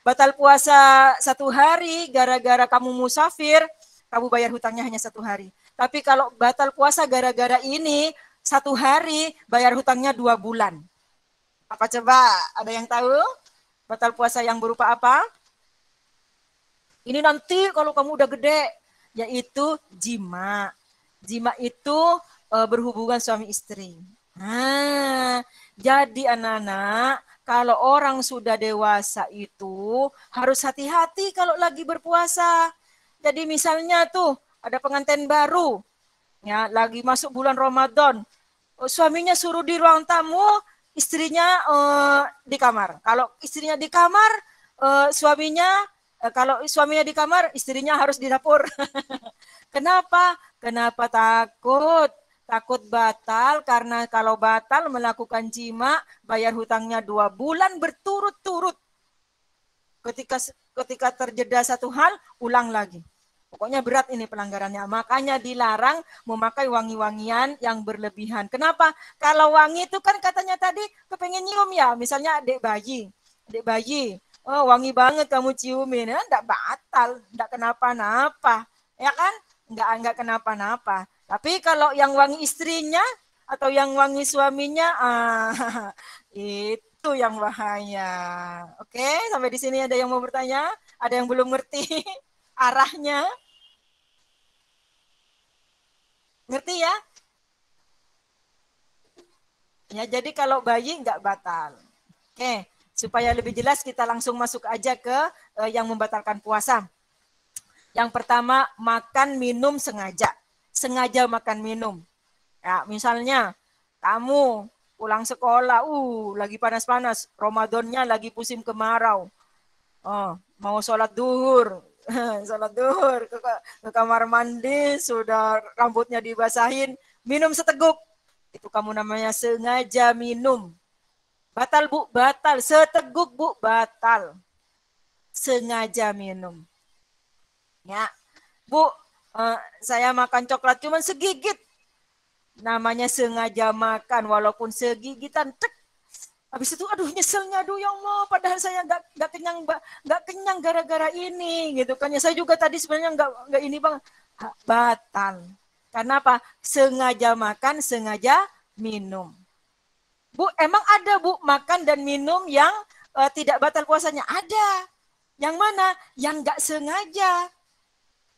Batal puasa 1 hari gara-gara kamu musafir, kamu bayar hutangnya hanya 1 hari. Tapi kalau batal puasa gara-gara ini 1 hari, bayar hutangnya 2 bulan. Apa coba? Ada yang tahu? Batal puasa yang berupa apa? Ini nanti kalau kamu udah gede, yaitu jima. Jima itu berhubungan suami istri. Nah, jadi anak-anak, kalau orang sudah dewasa itu harus hati-hati kalau lagi berpuasa. Jadi misalnya tuh ada pengantin baru, ya lagi masuk bulan Ramadan, suaminya suruh di ruang tamu, istrinya di kamar. Kalau istrinya di kamar, kalau suaminya di kamar, istrinya harus di dapur. Kenapa? Kenapa takut? Takut batal karena kalau batal melakukan jima bayar hutangnya 2 bulan berturut-turut. Ketika terjeda satu hal, ulang lagi. Pokoknya berat ini pelanggarannya. Makanya dilarang memakai wangi-wangian yang berlebihan. Kenapa? Kalau wangi itu kan katanya tadi kepengen nyium ya. Misalnya adik bayi. Oh, wangi banget kamu ciumin. Enggak batal, enggak kenapa-napa. Ya kan? Enggak kenapa-napa. Tapi kalau yang wangi istrinya atau yang wangi suaminya, itu yang bahaya. Oke, sampai di sini ada yang mau bertanya? Ada yang belum ngerti arahnya? Ngerti ya? Ya, jadi kalau bayi nggak batal. Oke, supaya lebih jelas kita langsung masuk aja ke yang membatalkan puasa. Yang pertama, makan minum sengaja. Sengaja makan minum. Ya, misalnya kamu pulang sekolah, lagi panas-panas, Ramadannya lagi musim kemarau. Mau sholat duhur, ke kamar mandi, sudah rambutnya dibasahin, minum seteguk. Itu kamu namanya sengaja minum. Batal Bu, batal. Seteguk Bu, batal. Sengaja minum. Ya, Bu, saya makan coklat cuma segigit. Namanya sengaja makan walaupun segigitan. Cek. Habis itu aduh nyeselnya, aduh ya Allah, padahal saya nggak kenyang gara-gara ini gitu kan ya. Saya juga tadi sebenarnya nggak ini Bang. Batal. Karena apa? Sengaja makan, sengaja minum. Bu, emang ada Bu makan dan minum yang tidak batal puasanya? Ada. Yang mana? Yang nggak sengaja.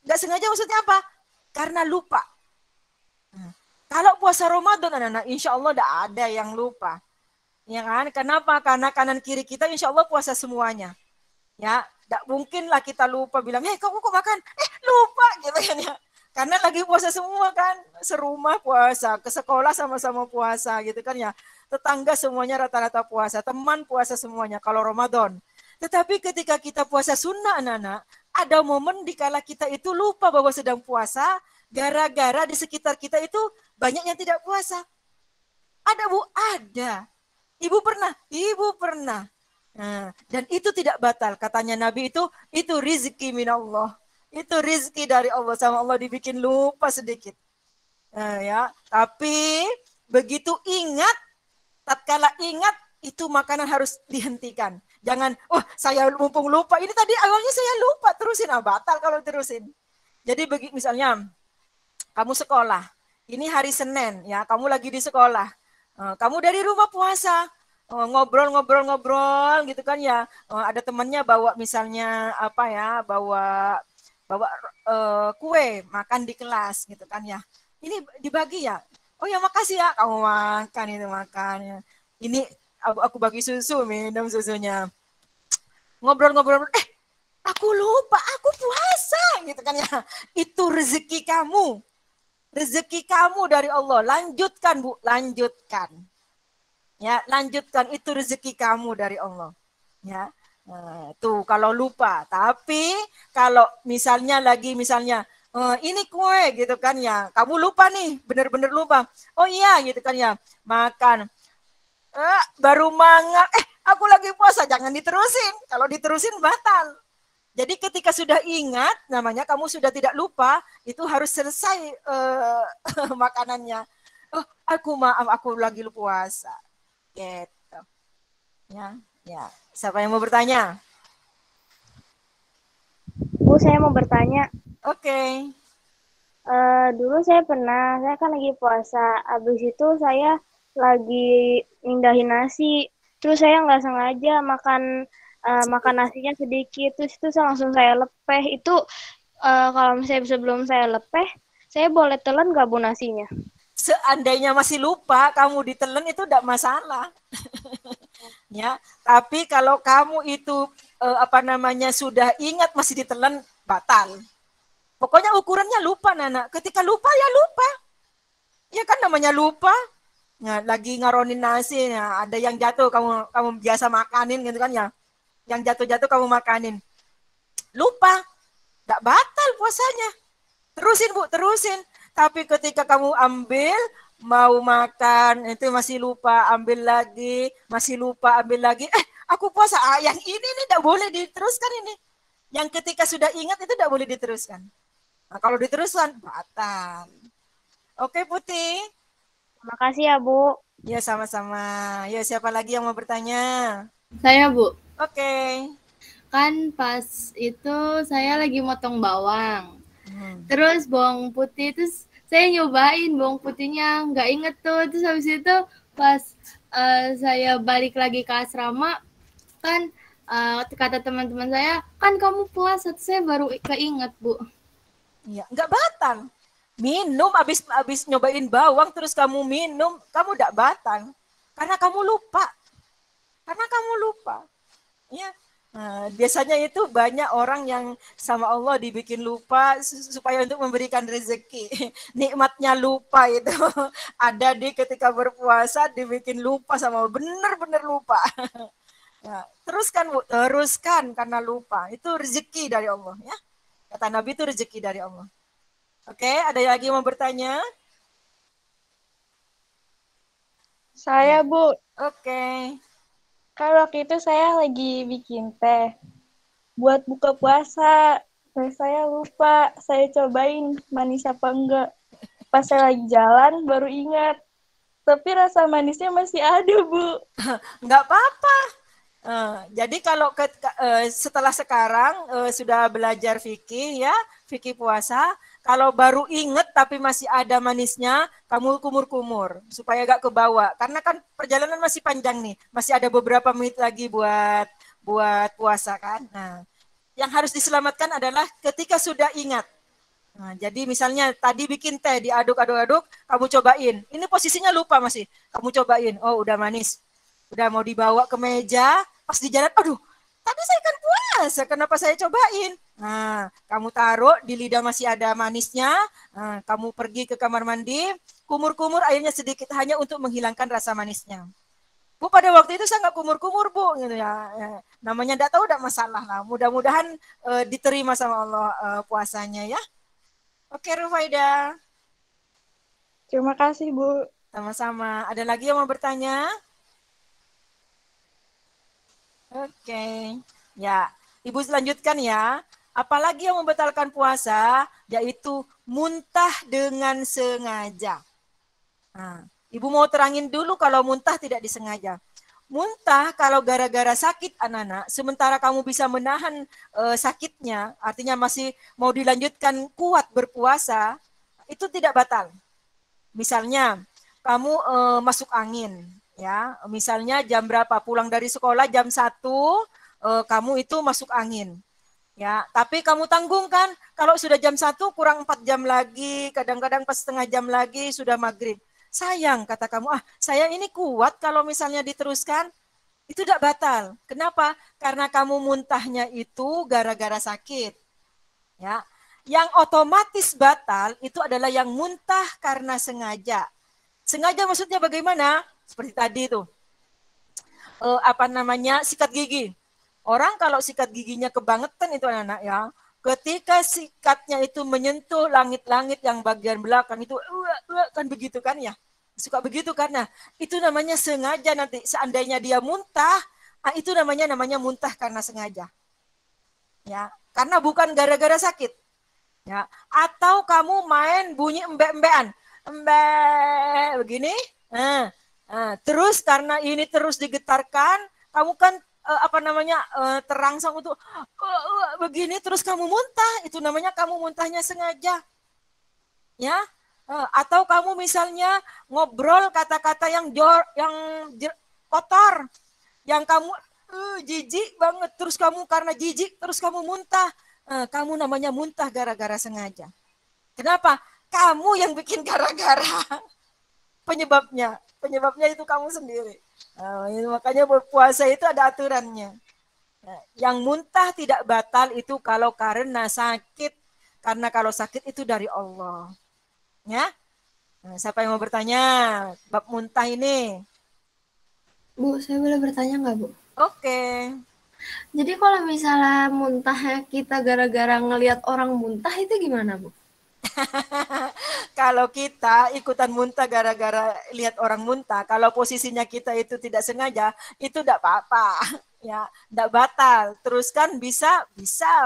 Nggak sengaja maksudnya apa? Karena lupa. Kalau puasa Ramadan, anak-anak, insya Allah tidak ada yang lupa. Ya kan? Kenapa? Karena kanan kiri kita insya Allah puasa semuanya. Ya, tidak mungkinlah kita lupa bilang, kok makan? Lupa gitu kan ya. Karena lagi puasa semua kan, serumah puasa, ke sekolah sama-sama puasa gitu kan ya. Tetangga semuanya rata-rata puasa, teman puasa semuanya kalau Ramadan. Tetapi ketika kita puasa sunnah anak-anak, ada momen dikala kita itu lupa bahwa sedang puasa, gara-gara di sekitar kita itu banyak yang tidak puasa. Ada Bu? Ada. Ibu pernah? Ibu pernah. Nah, dan itu tidak batal. Katanya Nabi itu rizki minallah. Itu rizki dari Allah, sama Allah dibikin lupa sedikit. Nah, ya, tapi begitu ingat, tatkala ingat itu makanan harus dihentikan. Jangan, saya mumpung lupa, ini tadi awalnya saya lupa, terusin, batal kalau terusin. Jadi misalnya kamu sekolah, ini hari Senin, ya, kamu lagi di sekolah, kamu dari rumah puasa, ngobrol gitu kan ya, ada temannya bawa misalnya apa ya, bawa kue makan di kelas gitu kan ya, ini dibagi ya, oh ya makasih ya, kamu makan itu makannya, ini aku bagi susu, minum susunya, ngobrol-ngobrol, aku lupa, aku puasa gitu kan ya, itu rezeki kamu dari Allah, lanjutkan Bu, lanjutkan. Ya, lanjutkan, itu rezeki kamu dari Allah. Ya. Tuh kalau lupa. Tapi kalau misalnya ini kue gitu kan ya. Kamu lupa nih, benar-benar lupa. Oh iya gitu kan ya. Makan. Baru mangap. Aku lagi puasa, jangan diterusin. Kalau diterusin batal. Jadi ketika sudah ingat, namanya kamu sudah tidak lupa, itu harus selesai makanannya. Maaf, aku lagi puasa. Gitu. Ya. Siapa yang mau bertanya? Bu, saya mau bertanya. Oke. Dulu saya kan lagi puasa. Habis itu saya lagi mindahin nasi. Terus saya nggak sengaja makan nasinya sedikit. Terus itu langsung saya lepeh. Itu kalau misalnya sebelum saya lepeh, saya boleh telan nggak Bu nasinya? Seandainya masih lupa, kamu ditelan itu tidak masalah. Ya, tapi kalau kamu itu sudah ingat masih ditelan, batal. Pokoknya ukurannya lupa, Nana. Ketika lupa ya lupa. Ya kan namanya lupa. Ya, lagi ngaronin nasi, ya, ada yang jatuh, kamu biasa makanin gitu kan ya. Yang jatuh-jatuh kamu makanin. Lupa. Tidak batal puasanya. Terusin Bu, terusin. Tapi ketika kamu ambil, mau makan, itu masih lupa, ambil lagi, masih lupa, ambil lagi. Aku puasa, yang ini tidak boleh diteruskan ini. Yang ketika sudah ingat itu tidak boleh diteruskan. Nah, kalau diteruskan, batal. Oke, Putih. Terima kasih ya, Bu. Ya, sama-sama. Ya, siapa lagi yang mau bertanya? Saya, Bu. Oke. Kan pas itu saya lagi motong bawang. Terus bawang putih, terus saya nyobain bawang putihnya, nggak inget tuh. Terus habis itu pas saya balik lagi ke asrama, kan kata teman-teman saya, kan kamu puasa, terus saya baru keinget Bu. Iya, nggak batal. Minum abis nyobain bawang terus kamu minum, kamu nggak batal. Karena kamu lupa. Ya. Nah, biasanya itu banyak orang yang sama Allah dibikin lupa supaya untuk memberikan rezeki. Nikmatnya lupa itu. Ada di ketika berpuasa dibikin lupa sama Allah. Benar-benar lupa. Ya, teruskan Bu, teruskan karena lupa. Itu rezeki dari Allah ya. Kata Nabi itu rezeki dari Allah. Oke, ada lagi yang mau bertanya? Saya, Bu. Oke. Kalau waktu itu saya lagi bikin teh buat buka puasa. Saya lupa, saya cobain manis apa enggak. Pas saya lagi jalan baru ingat. Tapi rasa manisnya masih ada, Bu. Enggak apa-apa. Jadi kalau setelah sekarang sudah belajar fikih ya, fikih puasa, Kalau baru inget tapi masih ada manisnya, kamu kumur-kumur supaya gak kebawa. Karena kan perjalanan masih panjang nih, masih ada beberapa menit lagi buat puasa kan. Nah, yang harus diselamatkan adalah ketika sudah ingat. Nah, jadi misalnya tadi bikin teh, diaduk-aduk-aduk, kamu cobain. Ini posisinya lupa masih. Kamu cobain, oh udah manis. Udah mau dibawa ke meja, pas di jalan, aduh, tadi saya kan puasa, kenapa saya cobain? Nah, kamu taruh, di lidah masih ada manisnya, nah, kamu pergi ke kamar mandi, kumur-kumur airnya sedikit hanya untuk menghilangkan rasa manisnya. Bu, pada waktu itu saya nggak kumur-kumur, Bu. Gitu ya. Namanya nggak tahu, nggak masalah lah. Mudah-mudahan diterima sama Allah puasanya ya. Oke, Rufaida. Terima kasih, Bu. Sama-sama. Ada lagi yang mau bertanya? Oke. Ya, Ibu lanjutkan ya. Apalagi yang membatalkan puasa, yaitu muntah dengan sengaja. Nah, Ibu mau terangin dulu kalau muntah tidak disengaja. Muntah kalau gara-gara sakit anak-anak, sementara kamu bisa menahan sakitnya, artinya masih mau dilanjutkan kuat berpuasa, itu tidak batal. Misalnya kamu masuk angin, ya, misalnya jam berapa pulang dari sekolah jam 1, kamu itu masuk angin. Ya, tapi kamu tanggung kan, kalau sudah jam 1 kurang 4 jam lagi, kadang-kadang pas setengah jam lagi sudah maghrib. Sayang, kata kamu, saya ini kuat kalau misalnya diteruskan, itu tidak batal. Kenapa? Karena kamu muntahnya itu gara-gara sakit. Ya, yang otomatis batal itu adalah yang muntah karena sengaja. Sengaja maksudnya bagaimana? Seperti tadi tuh, sikat gigi. Orang kalau sikat giginya kebangetan itu anak-anak ya, ketika sikatnya itu menyentuh langit-langit yang bagian belakang itu, kan begitu kan ya, suka begitu karena itu namanya sengaja nanti. Seandainya dia muntah, itu namanya muntah karena sengaja. Ya, karena bukan gara-gara sakit. Ya, atau kamu main bunyi embe-embean, embe begini, terus karena ini terus digetarkan, kamu kan terangsang untuk begini, terus kamu muntah, itu namanya kamu muntahnya sengaja. Ya, atau kamu misalnya ngobrol kata-kata yang kotor, yang kamu jijik banget, terus kamu karena jijik terus kamu muntah, kamu namanya muntah gara-gara sengaja. Kenapa? Kamu yang bikin gara-gara. Penyebabnya itu kamu sendiri. Makanya berpuasa itu ada aturannya. Yang muntah tidak batal itu kalau karena sakit. Karena kalau sakit itu dari Allah. Ya. Siapa yang mau bertanya bab muntah ini? Bu, saya boleh bertanya nggak, Bu? Oke. Jadi kalau misalnya muntahnya kita gara-gara ngelihat orang muntah itu gimana, Bu? Kalau kita ikutan muntah gara-gara lihat orang muntah, kalau posisinya kita itu tidak sengaja, itu tidak apa-apa, ya, tidak batal. Teruskan bisa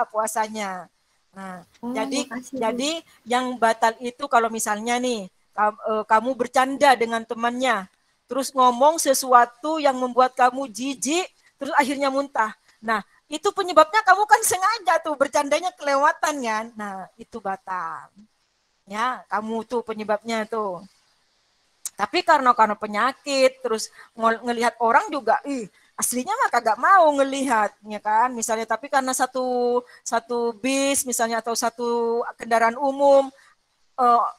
puasanya. Nah, jadi yang batal itu kalau misalnya nih kamu bercanda dengan temannya, terus ngomong sesuatu yang membuat kamu jijik, terus akhirnya muntah. Nah, itu penyebabnya kamu kan sengaja tuh bercandanya kelewatan kan. Nah, itu batal. Ya, kamu tuh penyebabnya tuh. Tapi karena penyakit, terus ngelihat orang juga, aslinya mah kagak mau ngelihat, ya kan? Misalnya, tapi karena satu bis misalnya atau satu kendaraan umum,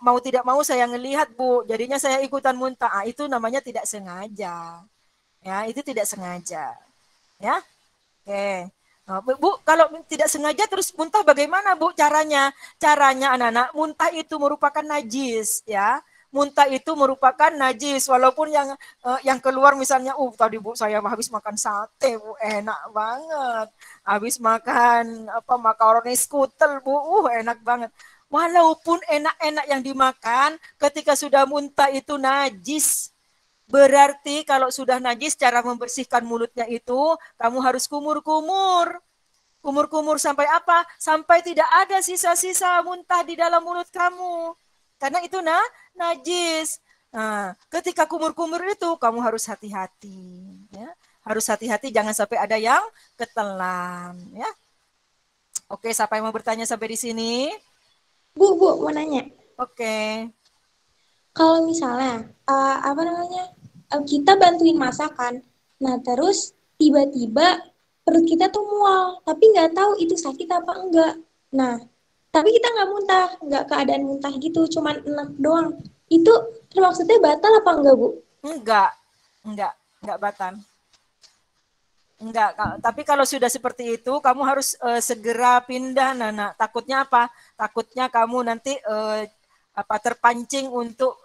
mau tidak mau saya ngelihat, Bu, jadinya saya ikutan muntah. Itu namanya tidak sengaja. Ya, itu tidak sengaja. Ya. Oke. Bu, kalau tidak sengaja terus muntah bagaimana, Bu, caranya? Caranya anak-anak, muntah itu merupakan najis, ya. Muntah itu merupakan najis, walaupun yang keluar misalnya, tadi Bu saya habis makan sate, Bu, enak banget. Habis makan makaroni skutel, Bu, enak banget. Walaupun enak-enak yang dimakan, ketika sudah muntah itu najis. Berarti kalau sudah najis, cara membersihkan mulutnya itu, kamu harus kumur-kumur. Kumur-kumur sampai apa? Sampai tidak ada sisa-sisa muntah di dalam mulut kamu. Karena itu najis. Nah, ketika kumur-kumur itu, kamu harus hati-hati. Ya. Harus hati-hati, jangan sampai ada yang ketelan. Ya. Oke, siapa yang mau bertanya sampai di sini? Bu, mau nanya. Oke. Kalau misalnya, kita bantuin masak kan, nah terus tiba-tiba perut kita tuh mual, tapi nggak tahu itu sakit apa enggak. Nah, tapi kita nggak muntah, nggak keadaan muntah gitu, cuman enak doang. Itu maksudnya batal apa enggak, Bu? Enggak batal. Enggak, tapi kalau sudah seperti itu, kamu harus segera pindah, Nana. Takutnya apa? Takutnya kamu nanti terpancing untuk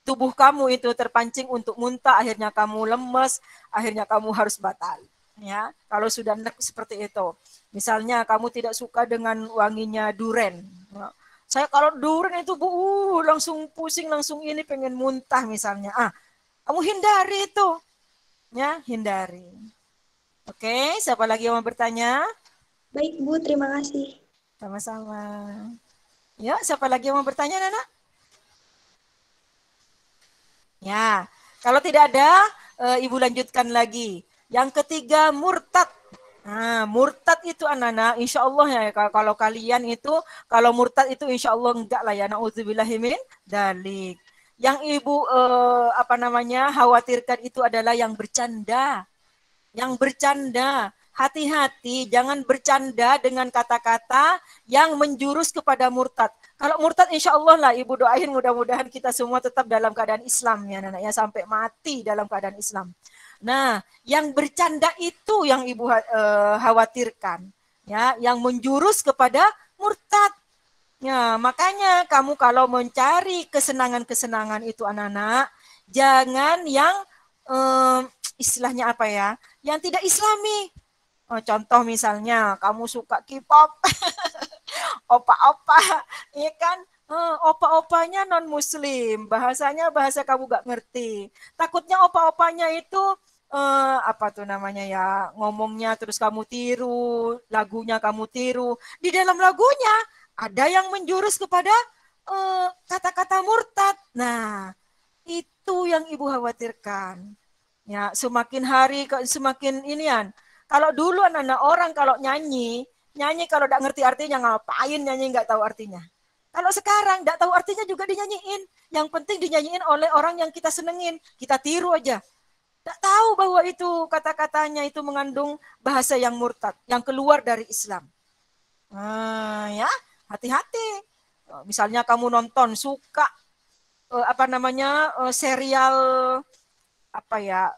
tubuh kamu itu terpancing untuk muntah, akhirnya kamu lemes, akhirnya kamu harus batal. Ya, kalau sudah seperti itu. Misalnya kamu tidak suka dengan wanginya duren. Saya kalau duren itu langsung pusing, langsung ini pengen muntah misalnya. Kamu hindari itu. Ya, hindari. Oke, siapa lagi yang mau bertanya? Baik, Bu, terima kasih. Sama-sama. Ya, siapa lagi yang mau bertanya, Nana? Ya, kalau tidak ada, Ibu lanjutkan lagi. Yang ketiga, murtad. Nah, murtad itu anak-anak, insya Allah ya, kalau kalian itu, kalau murtad itu insya Allah enggak lah ya, na'udzubillahimin dalik. Yang Ibu khawatirkan itu adalah yang bercanda. Yang bercanda. Hati-hati, jangan bercanda dengan kata-kata yang menjurus kepada murtad. Kalau murtad insya Allah lah Ibu doain mudah-mudahan kita semua tetap dalam keadaan Islam ya anak ya, sampai mati dalam keadaan Islam. Nah, yang bercanda itu yang Ibu khawatirkan. Ya, yang menjurus kepada murtad. Ya, makanya kamu kalau mencari kesenangan-kesenangan itu anak-anak, jangan yang istilahnya apa ya, yang tidak islami. Contoh misalnya, kamu suka K-pop, opa-opa, ya kan? Opa-opanya non-muslim, bahasanya bahasa kamu gak ngerti. Takutnya opa-opanya itu ngomongnya terus kamu tiru, lagunya kamu tiru. Di dalam lagunya ada yang menjurus kepada kata-kata murtad. Nah, itu yang Ibu khawatirkan. Ya, semakin hari semakin inian. Kalau dulu anak-anak orang kalau nyanyi kalau tidak ngerti artinya ngapain nyanyi nggak tahu artinya. Kalau sekarang tidak tahu artinya juga dinyanyiin. Yang penting dinyanyiin oleh orang yang kita senengin, kita tiru aja. Tidak tahu bahwa itu kata-katanya itu mengandung bahasa yang murtad, yang keluar dari Islam. Ya, hati-hati. Misalnya kamu nonton suka serial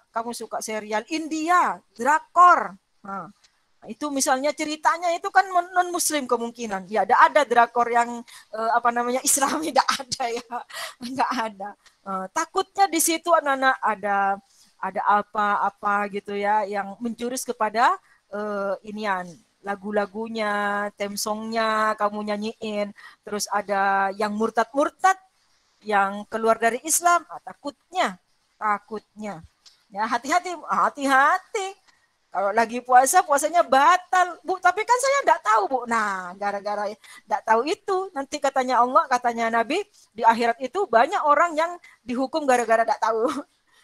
kamu suka serial India, drakor. Nah, itu misalnya ceritanya itu kan non muslim kemungkinan. Ya, ada drakor yang Islami, tidak ada ya. Enggak ada. Takutnya di situ anak-anak ada apa-apa gitu ya yang menjurus kepada lagu-lagunya, theme songnya kamu nyanyiin, terus ada yang murtad-murtad yang keluar dari Islam, takutnya ya hati-hati kalau lagi puasanya batal Bu, tapi kan saya tidak tahu Bu. Nah, gara-gara tidak tahu itu nanti katanya Allah, katanya Nabi, di akhirat itu banyak orang yang dihukum gara-gara tidak tahu.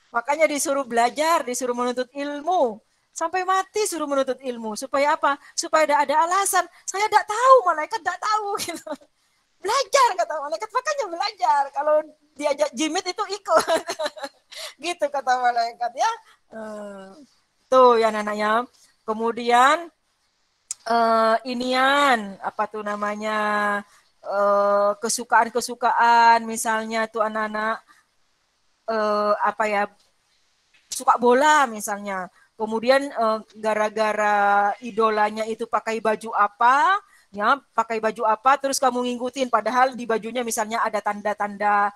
Makanya disuruh belajar, disuruh menuntut ilmu sampai mati, suruh menuntut ilmu supaya apa? Supaya tidak ada alasan saya tidak tahu, malaikat tidak tahu gitu. Belajar kata malaikat, makanya belajar. Kalau diajak jimit itu ikut. Gitu kata malaikat ya. Tuh ya anaknya. Kemudian kesukaan-kesukaan misalnya tuh anak-anak suka bola misalnya. Kemudian gara-gara idolanya itu pakai baju apa, terus kamu ngikutin padahal di bajunya misalnya ada tanda-tanda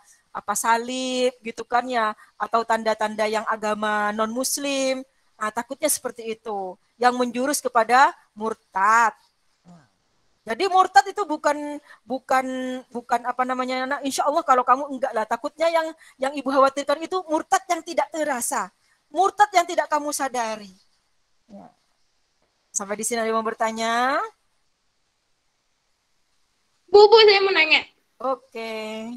salib gitu kan ya, atau tanda-tanda yang agama non muslim. Takutnya seperti itu yang menjurus kepada murtad. Jadi murtad itu bukan insya Allah kalau kamu enggak lah, takutnya yang Ibu khawatirkan itu murtad yang tidak terasa, murtad yang tidak kamu sadari. Ya. Sampai di sini ada yang mau bertanya? Bu, saya mau nanya. Oke.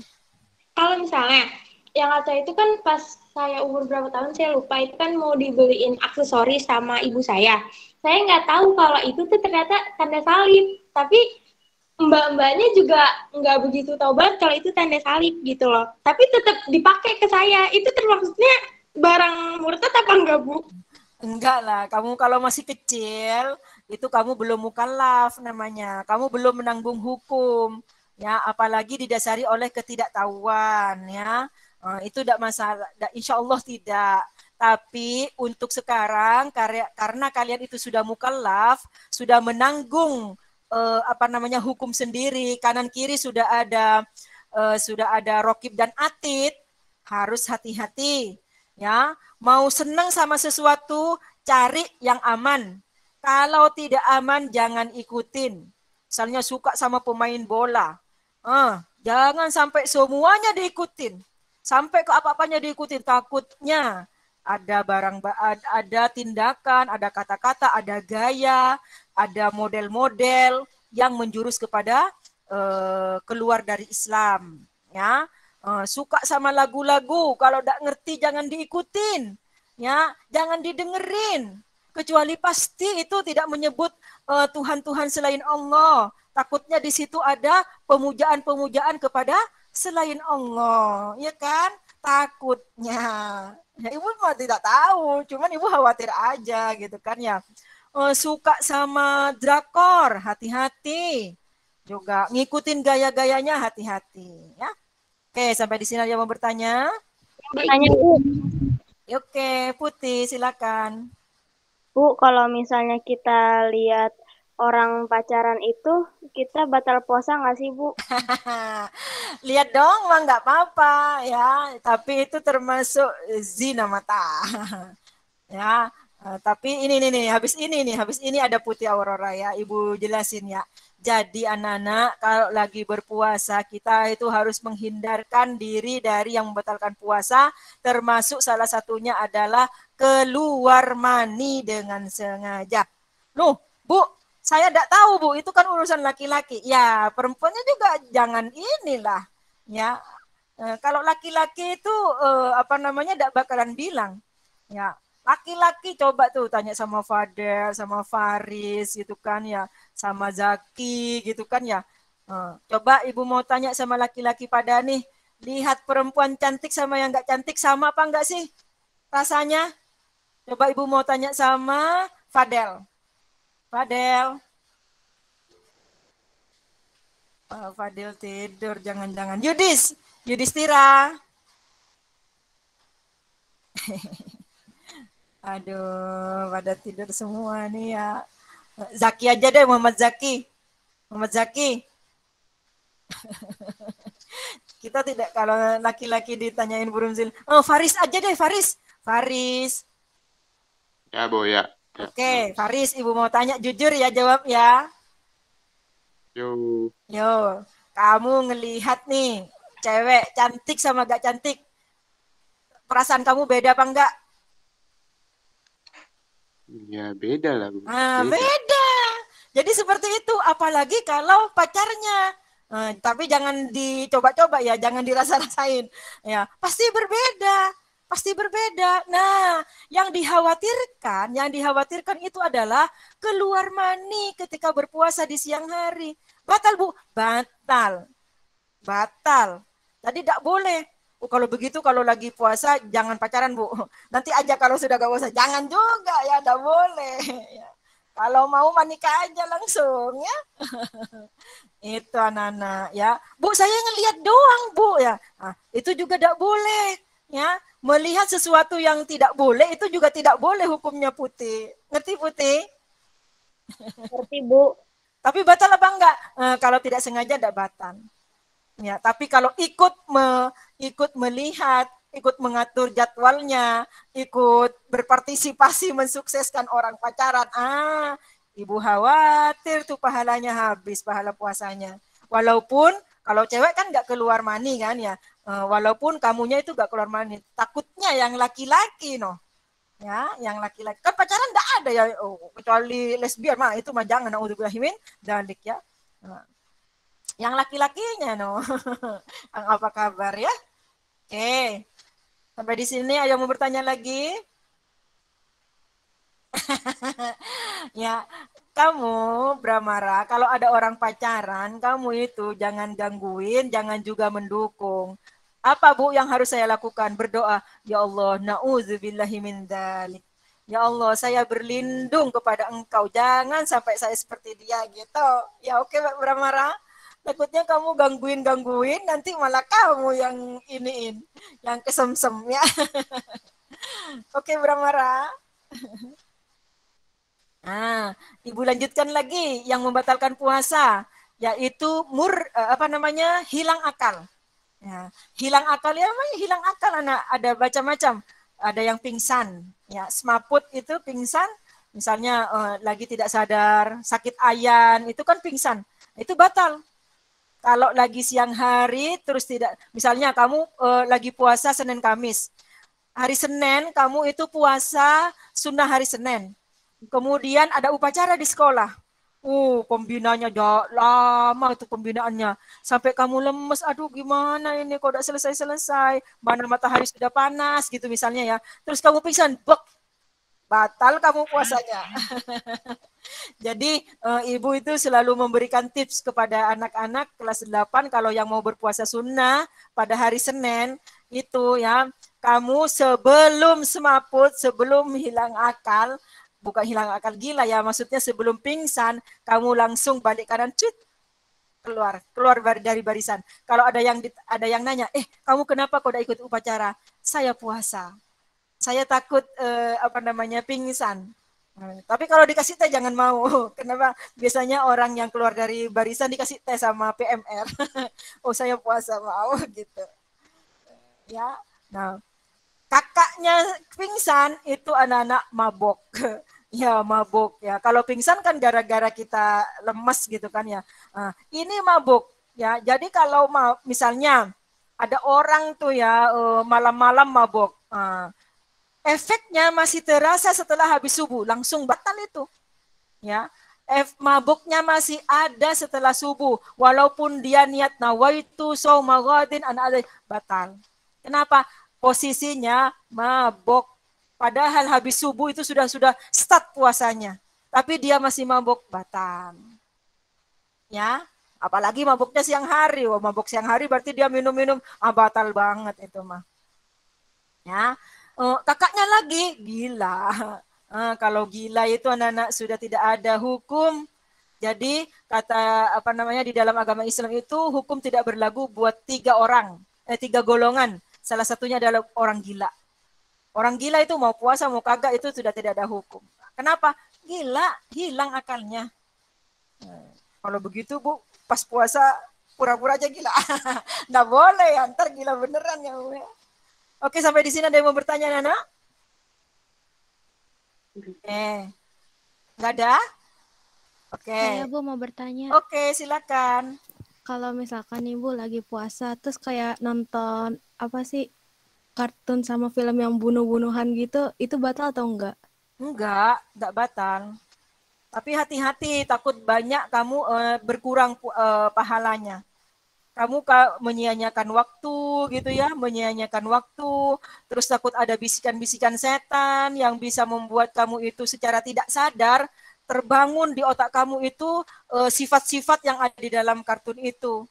Kalau misalnya, yang kata itu kan pas saya umur berapa tahun, saya lupa, itu kan mau dibeliin aksesoris sama ibu saya. Saya nggak tahu kalau itu tuh ternyata tanda salib. Tapi mbak-mbaknya juga nggak begitu tahu banget kalau itu tanda salib gitu loh. Tapi tetap dipakai ke saya. Itu termaksudnya barang murtad apa enggak, Bu? Enggak lah, kamu kalau masih kecil, itu kamu belum mukallaf namanya. Kamu belum menanggung hukum. Ya, apalagi didasari oleh ketidaktahuan, ya. Itu tidak masalah, insya Allah tidak. Tapi untuk sekarang, karena kalian itu sudah mukallaf, sudah menanggung hukum sendiri, kanan kiri sudah ada rokib dan atid, harus hati-hati, ya. Mau senang sama sesuatu, cari yang aman. Kalau tidak aman, jangan ikutin. Misalnya suka sama pemain bola, jangan sampai semuanya diikutin. Sampai ke apa-apanya diikutin, takutnya ada tindakan, ada kata-kata, ada gaya, ada model-model yang menjurus kepada keluar dari Islam, ya. Suka sama lagu-lagu, kalau tidak ngerti jangan diikutin, ya, jangan didengerin, kecuali pasti itu tidak menyebut Tuhan-Tuhan selain Allah. Takutnya di situ ada pemujaan-pemujaan kepada selain Allah, ya kan? Takutnya. Ya, ibu mah tidak tahu, cuman ibu khawatir aja gitu kan ya. Suka sama drakor, hati-hati. Juga ngikutin gaya-gayanya, hati-hati, ya. Oke, sampai di sini ada yang mau bertanya? Bertanya, Bu. Oke, Putih, silakan. Bu, kalau misalnya kita lihat orang pacaran itu, kita batal puasa nggak sih, Bu? Lihat dong, mah nggak apa-apa ya. Tapi itu termasuk zina mata. Ya, tapi ini nih, habis ini ada Putih Aurora ya. Ibu jelasin ya. Jadi anak-anak kalau lagi berpuasa kita itu harus menghindarkan diri dari yang membatalkan puasa, termasuk salah satunya adalah keluar mani dengan sengaja. Loh, Bu, saya tidak tahu Bu, itu kan urusan laki-laki. Ya, perempuannya juga jangan inilah. Ya, kalau laki-laki itu tidak bakalan bilang. Ya, laki-laki coba tuh tanya sama Fadel, sama Faris gitu kan ya, sama Zaki gitu kan ya. Coba ibu mau tanya sama laki-laki pada nih, lihat perempuan cantik sama yang nggak cantik sama apa enggak sih rasanya? Coba ibu mau tanya sama Fadel. Fadel. Fadel tidur, jangan-jangan. Yudhistira. Aduh, pada tidur semua nih ya. Zaki aja deh, Muhammad Zaki. Muhammad Zaki. Kita tidak, kalau laki-laki ditanyain burung zil. Oh, Faris aja deh, Faris. Faris. Ya, Bu, ya. Oke, Faris, ibu mau tanya jujur ya, jawab ya. Yo. Kamu ngelihat nih, cewek cantik sama gak cantik. Perasaan kamu beda apa enggak? Ya, beda lah, Bu. Beda. Jadi seperti itu, apalagi kalau pacarnya. Tapi jangan dicoba-coba ya, jangan dirasa-rasain. Ya, pasti berbeda. Nah, yang dikhawatirkan itu adalah keluar mani ketika berpuasa di siang hari. Batal, Bu? Batal. Jadi tidak boleh. Kalau begitu, kalau lagi puasa jangan pacaran, Bu. Nanti aja kalau sudah gak puasa, jangan juga ya, tidak boleh. Ya. Kalau mau menikah aja langsung ya. Itu anak-anak ya. Bu, saya ngelihat doang, Bu ya. Itu juga tidak boleh ya. Melihat sesuatu yang tidak boleh itu juga tidak boleh hukumnya, Putih. Ngerti, Putih? Ngerti, Bu. Tapi batal apa enggak? Kalau tidak sengaja tidak batal. Ya, tapi kalau ikut melihat, ikut mengatur jadwalnya, ikut berpartisipasi mensukseskan orang pacaran, ibu khawatir tuh pahalanya habis, pahala puasanya. Walaupun kalau cewek kan nggak keluar mani kan ya, walaupun kamunya itu nggak keluar mani, takutnya yang laki-laki ya, yang laki-laki kan pacaran nggak ada ya, kecuali lesbian mah itu mah jangan, naudzubillahimin dzalik ya. Yang laki-lakinya apa kabar ya? Oke. Sampai di sini ada yang mau bertanya lagi? Ya. kamu, Bramara, kalau ada orang pacaran, kamu itu jangan gangguin, jangan juga mendukung. Apa Bu yang harus saya lakukan? Berdoa, ya Allah, na'udzubillahi min dzalik. Ya Allah, saya berlindung kepada Engkau. Jangan sampai saya seperti dia gitu. Ya oke, Mbak Bramara. Takutnya kamu gangguin, nanti malah kamu yang iniin, yang kesemsem ya. Oke, Bramara. Nah, Ibu lanjutkan lagi yang membatalkan puasa, yaitu hilang akal. Ya, hilang akal ya, hilang akal anak. Ada macam-macam. Ada yang pingsan, ya semaput itu pingsan, misalnya lagi tidak sadar, sakit ayan, itu kan pingsan, itu batal. Kalau lagi siang hari terus tidak, misalnya kamu lagi puasa Senin Kamis, hari Senin kamu itu puasa sunnah hari Senin. Kemudian ada upacara di sekolah. Pembinanya lama itu pembinaannya. Sampai kamu lemes, aduh gimana ini kok udah selesai-selesai. Mana matahari sudah panas gitu misalnya ya. Terus kamu pingsan, batal kamu puasanya. Jadi ibu itu selalu memberikan tips kepada anak-anak kelas 8 kalau yang mau berpuasa sunnah pada hari Senin itu ya, kamu sebelum semaput, sebelum hilang akal, bukan hilang akal gila ya, maksudnya sebelum pingsan, kamu langsung balik kanan, keluar dari barisan. Kalau ada yang nanya, kamu kenapa kok udah ikut upacara? Saya puasa. Saya takut pingsan. Tapi kalau dikasih teh jangan mau. Kenapa? Biasanya orang yang keluar dari barisan dikasih teh sama PMR. Oh saya puasa, mau gitu. Ya, nah kakaknya pingsan itu anak-anak mabok. Ya mabuk ya. Kalau pingsan kan gara-gara kita lemes gitu kan ya. Ini mabuk ya. Jadi kalau misalnya ada orang tuh ya malam-malam mabuk, efeknya masih terasa setelah habis subuh, langsung batal itu. Ya. Mabuknya masih ada setelah subuh, walaupun dia niat nawaitu shauma ghadin batal. Kenapa? Posisinya mabuk. Padahal habis subuh itu sudah start puasanya. Tapi dia masih mabuk, batal. Ya, apalagi mabuknya siang hari. Mabuk siang hari berarti dia minum-minum, batal banget itu mah. Ya, kakaknya lagi gila. Kalau gila itu anak-anak sudah tidak ada hukum. Jadi kata di dalam agama Islam itu hukum tidak berlaku buat 3 golongan. Salah satunya adalah orang gila. Orang gila itu mau puasa mau kagak itu sudah tidak ada hukum. Kenapa? Gila, hilang akalnya. Kalau begitu Bu, pas puasa pura-pura aja gila. Nggak boleh, ntar gila beneran ya Bu. Oke, sampai di sini ada yang mau bertanya, Nana? Nggak ada? Oke. Saya Bu mau bertanya. Oke, silakan. Kalau misalkan Ibu lagi puasa, terus kayak nonton kartun sama film yang bunuh-bunuhan gitu, itu batal atau enggak? Enggak batal. Tapi hati-hati, takut banyak kamu berkurang pahalanya. Kamu menyia-nyiakan waktu gitu ya, menyia-nyiakan waktu, terus takut ada bisikan-bisikan setan yang bisa membuat kamu itu secara tidak sadar terbangun di otak kamu itu sifat-sifat yang ada di dalam kartun itu.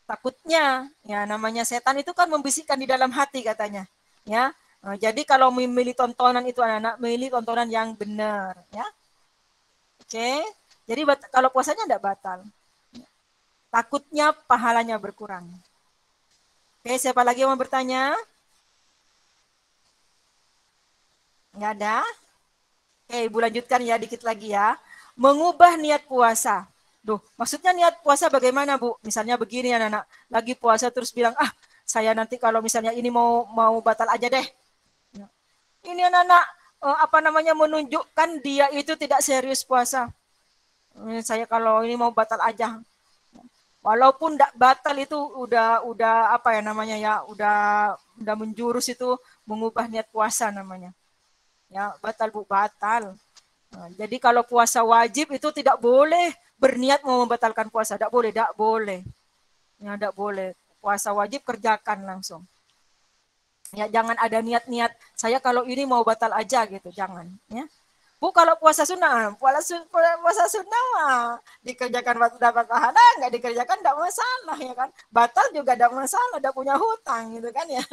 Takutnya ya, namanya setan itu kan membisikkan di dalam hati katanya ya. Jadi kalau memilih tontonan itu anak-anak memilih tontonan yang benar ya. Oke, jadi kalau puasanya tidak batal, takutnya pahalanya berkurang. Oke, siapa lagi yang mau bertanya? Nggak ada? Oke, Ibu lanjutkan ya dikit lagi ya. Mengubah niat puasa. Maksudnya niat puasa bagaimana Bu? Misalnya begini anak-anak, lagi puasa terus bilang, saya nanti kalau misalnya ini mau batal aja deh. Ini anak-anak menunjukkan dia itu tidak serius puasa. Saya kalau ini mau batal aja. Walaupun tidak batal itu udah menjurus itu mengubah niat puasa namanya. Ya, batal Bu, batal. Jadi kalau puasa wajib itu tidak boleh berniat mau membatalkan puasa, tidak boleh. Ya, tidak boleh. Puasa wajib kerjakan langsung. Ya, jangan ada niat-niat saya kalau ini mau batal aja gitu, jangan ya. Bu, kalau puasa sunnah mah dikerjakan waktu dapat pahala, nggak dikerjakan nggak masalah ya kan. Batal juga nggak masalah, udah punya hutang gitu kan ya.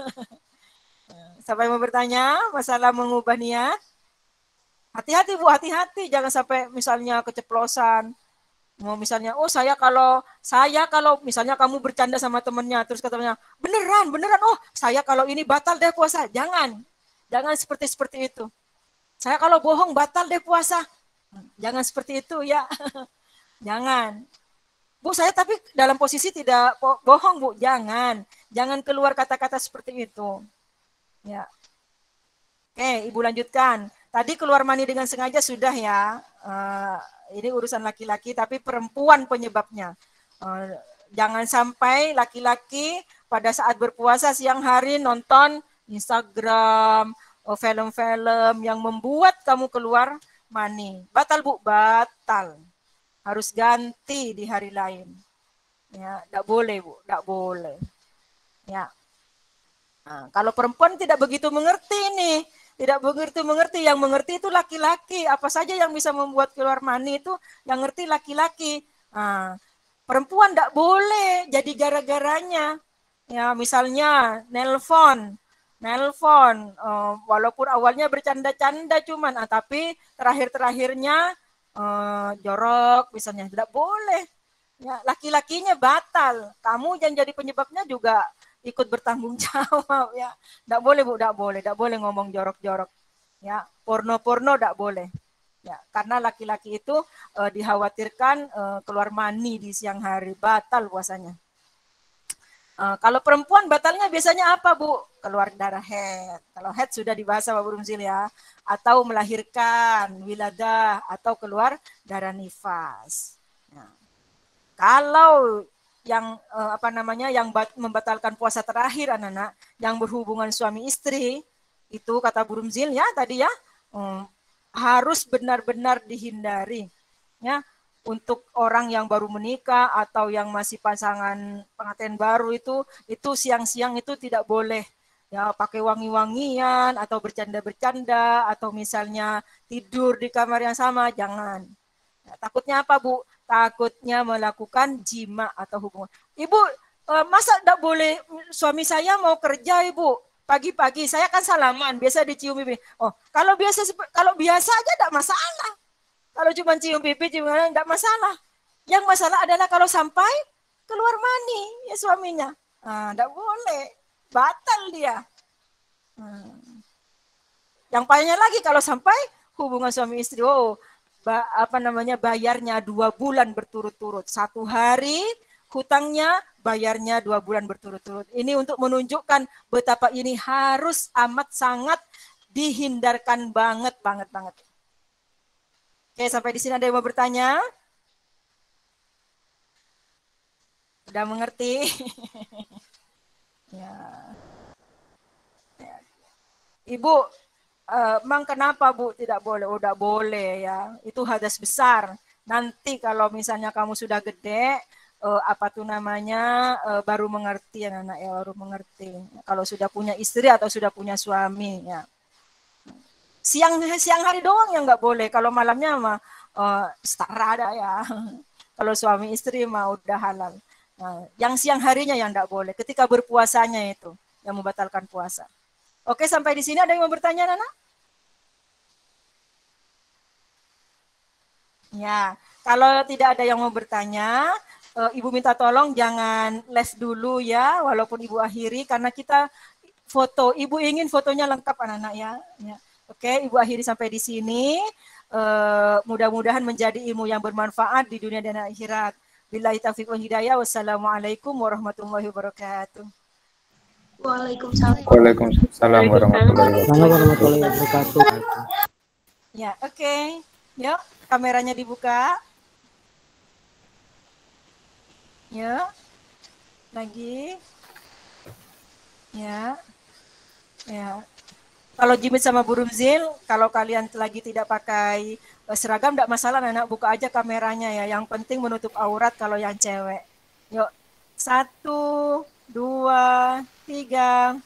Sampai mau bertanya masalah mengubah niat? Hati-hati Bu, hati-hati, jangan sampai misalnya keceplosan. Mau misalnya, oh saya kalau misalnya kamu bercanda sama temennya, terus katanya, beneran, oh saya kalau ini batal deh puasa. Jangan seperti itu. Saya kalau bohong batal deh puasa. Jangan seperti itu ya. Jangan. Bu, saya tapi dalam posisi tidak bohong, Bu. Jangan keluar kata-kata seperti itu. Ya. Oke, Ibu lanjutkan. Tadi keluar mani dengan sengaja sudah ya. Ini urusan laki-laki, tapi perempuan penyebabnya. Jangan sampai laki-laki pada saat berpuasa siang hari nonton Instagram, film-film yang membuat kamu keluar mani. Batal Bu, batal. Harus ganti di hari lain. Ya, enggak boleh Bu, enggak boleh. Ya. Nah, kalau perempuan tidak begitu mengerti nih, tidak begitu mengerti, yang mengerti itu laki-laki. Apa saja yang bisa membuat keluar mani itu yang ngerti laki-laki. Nah, perempuan enggak boleh jadi gara-garanya. Ya, misalnya nelpon, walaupun awalnya bercanda-canda cuman, tapi terakhirnya jorok misalnya, tidak boleh. Ya, laki-lakinya batal. Kamu yang jadi penyebabnya juga ikut bertanggung jawab ya. Tidak boleh Bu, tidak boleh ngomong jorok-jorok. Ya, porno tidak boleh. Ya, karena laki-laki itu dikhawatirkan keluar mani di siang hari, batal puasanya. Kalau perempuan batalnya biasanya apa Bu? Keluar darah head. Kalau head sudah dibahas sama Bu Rumzil ya. Atau melahirkan, wiladah, atau keluar darah nifas. Nah, kalau yang yang membatalkan puasa terakhir anak-anak, yang berhubungan suami istri, itu kata Bu Rumzil ya tadi ya, harus benar-benar dihindari. Ya, untuk orang yang baru menikah atau yang masih pasangan pengantin baru itu siang-siang itu tidak boleh ya pakai wangi-wangian atau bercanda-bercanda atau misalnya tidur di kamar yang sama, jangan. Ya, takutnya apa Bu? Takutnya melakukan jima atau hubungan. Ibu, masa tidak boleh, suami saya mau kerja Ibu, pagi-pagi saya kan salaman, biasa dicium pipi. Oh, kalau biasa aja tidak masalah. Kalau cuma cium pipi, tidak masalah. Yang masalah adalah kalau sampai keluar mani ya suaminya. Tidak boleh. Batal dia. Yang payahnya lagi kalau sampai hubungan suami istri. Bayarnya 2 bulan berturut-turut. 1 hari hutangnya, bayarnya 2 bulan berturut-turut. Ini untuk menunjukkan betapa ini harus amat sangat dihindarkan banget. Oke, sampai di sini ada yang mau bertanya? Sudah mengerti? Ya. Ibu, Mang kenapa Bu tidak boleh? Udah boleh ya. Itu hadas besar. Nanti kalau misalnya kamu sudah gede, baru mengerti anak-anak ya, baru mengerti. Kalau sudah punya istri atau sudah punya suami ya. Siang hari doang yang nggak boleh. Kalau malamnya mah setara ada ya. Kalau suami istri mah udah halal. Nah, yang siang harinya yang nggak boleh. Ketika berpuasanya itu yang membatalkan puasa. Oke, sampai di sini ada yang mau bertanya, Nana? Ya, kalau tidak ada yang mau bertanya, Ibu minta tolong jangan les dulu ya, walaupun Ibu akhiri karena kita foto. Ibu ingin fotonya lengkap anak-anak ya. Oke, Ibu akhiri sampai di sini. Mudah-mudahan menjadi ilmu yang bermanfaat di dunia dan akhirat. Billahi taufiq wal hidayah. Wassalamualaikum warahmatullahi wabarakatuh. Waalaikumsalam warahmatullahi wabarakatuh. Ya, oke. Yuk, kameranya dibuka. Yuk. Lagi. Ya. Kalau Jimit sama Bu Rumzil, kalau kalian lagi tidak pakai seragam, tidak masalah, anak buka aja kameranya ya. Yang penting menutup aurat kalau yang cewek. Yuk, 1, 2, 3.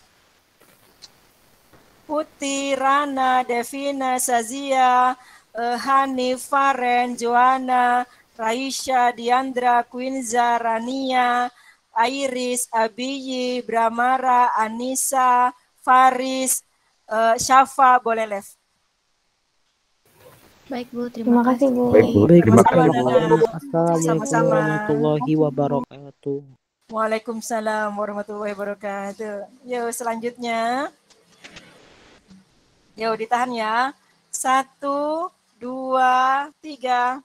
Putih, Rana, Devina, Sazia, Hani, Faren, Joanna, Raisya, Diandra, Quinza, Rania, Iris, Abiyi, Bramara, Anissa, Faris, Syafa, boleh live. Baik Bu, Terima kasih, Bu. Baik, Bu. Baik, Terima Sama-sama, kasih. Nana. Bu. Assalamualaikum Sama-sama. warahmatullahi wabarakatuh. Waalaikumsalam warahmatullahi wabarakatuh. Yuk, selanjutnya. Yuk, ditahan ya. 1, 2, 3.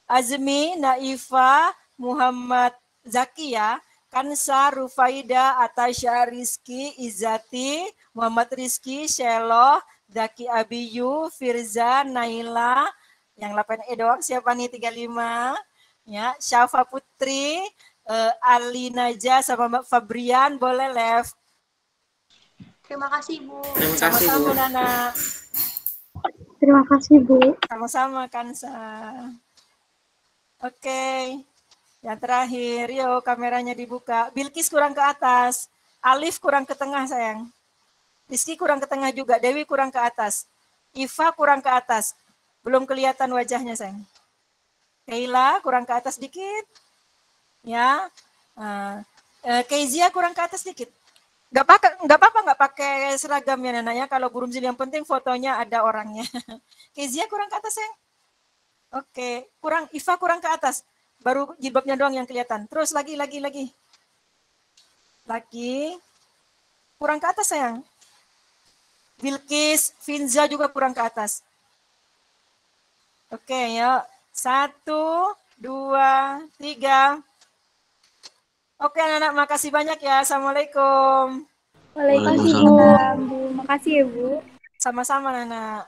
Azmi, Naifa, Muhammad Zakia, Kansa, Rufaida, Atasha, Rizky, Izati, Muhammad Rizky, Sheloh, Zaki Abiyu, Firza, Naila, yang 8E doang, siapa nih 35? Ya, Syafa Putri, Ali Naja sama Mbak Fabrian, boleh left. Terima kasih, Bu. Terima kasih, Sama-sama, Bu. Nana. Terima kasih, Bu. Sama-sama, Kansa. Oke. Yang terakhir, yuk kameranya dibuka. Bilkis kurang ke atas. Alif kurang ke tengah, sayang. Rizky kurang ke tengah juga. Dewi kurang ke atas. Iva kurang ke atas. Belum kelihatan wajahnya, sayang. Keila kurang ke atas dikit. Ya. Kezia kurang ke atas dikit. Nggak apa-apa nggak pakai seragam ya Nana ya. Kalau Burumzil yang penting fotonya ada orangnya. Kezia kurang ke atas, sayang. Oke, Iva kurang ke atas. Baru jilbabnya doang yang kelihatan. Terus lagi. Lagi. Kurang ke atas, sayang. Bilkis, Finza juga kurang ke atas. Oke, yuk. 1, 2, 3. Oke, anak-anak, makasih banyak ya. Assalamualaikum. Waalaikumsalam, Bu. Makasih ya, Bu. Sama-sama, Nana.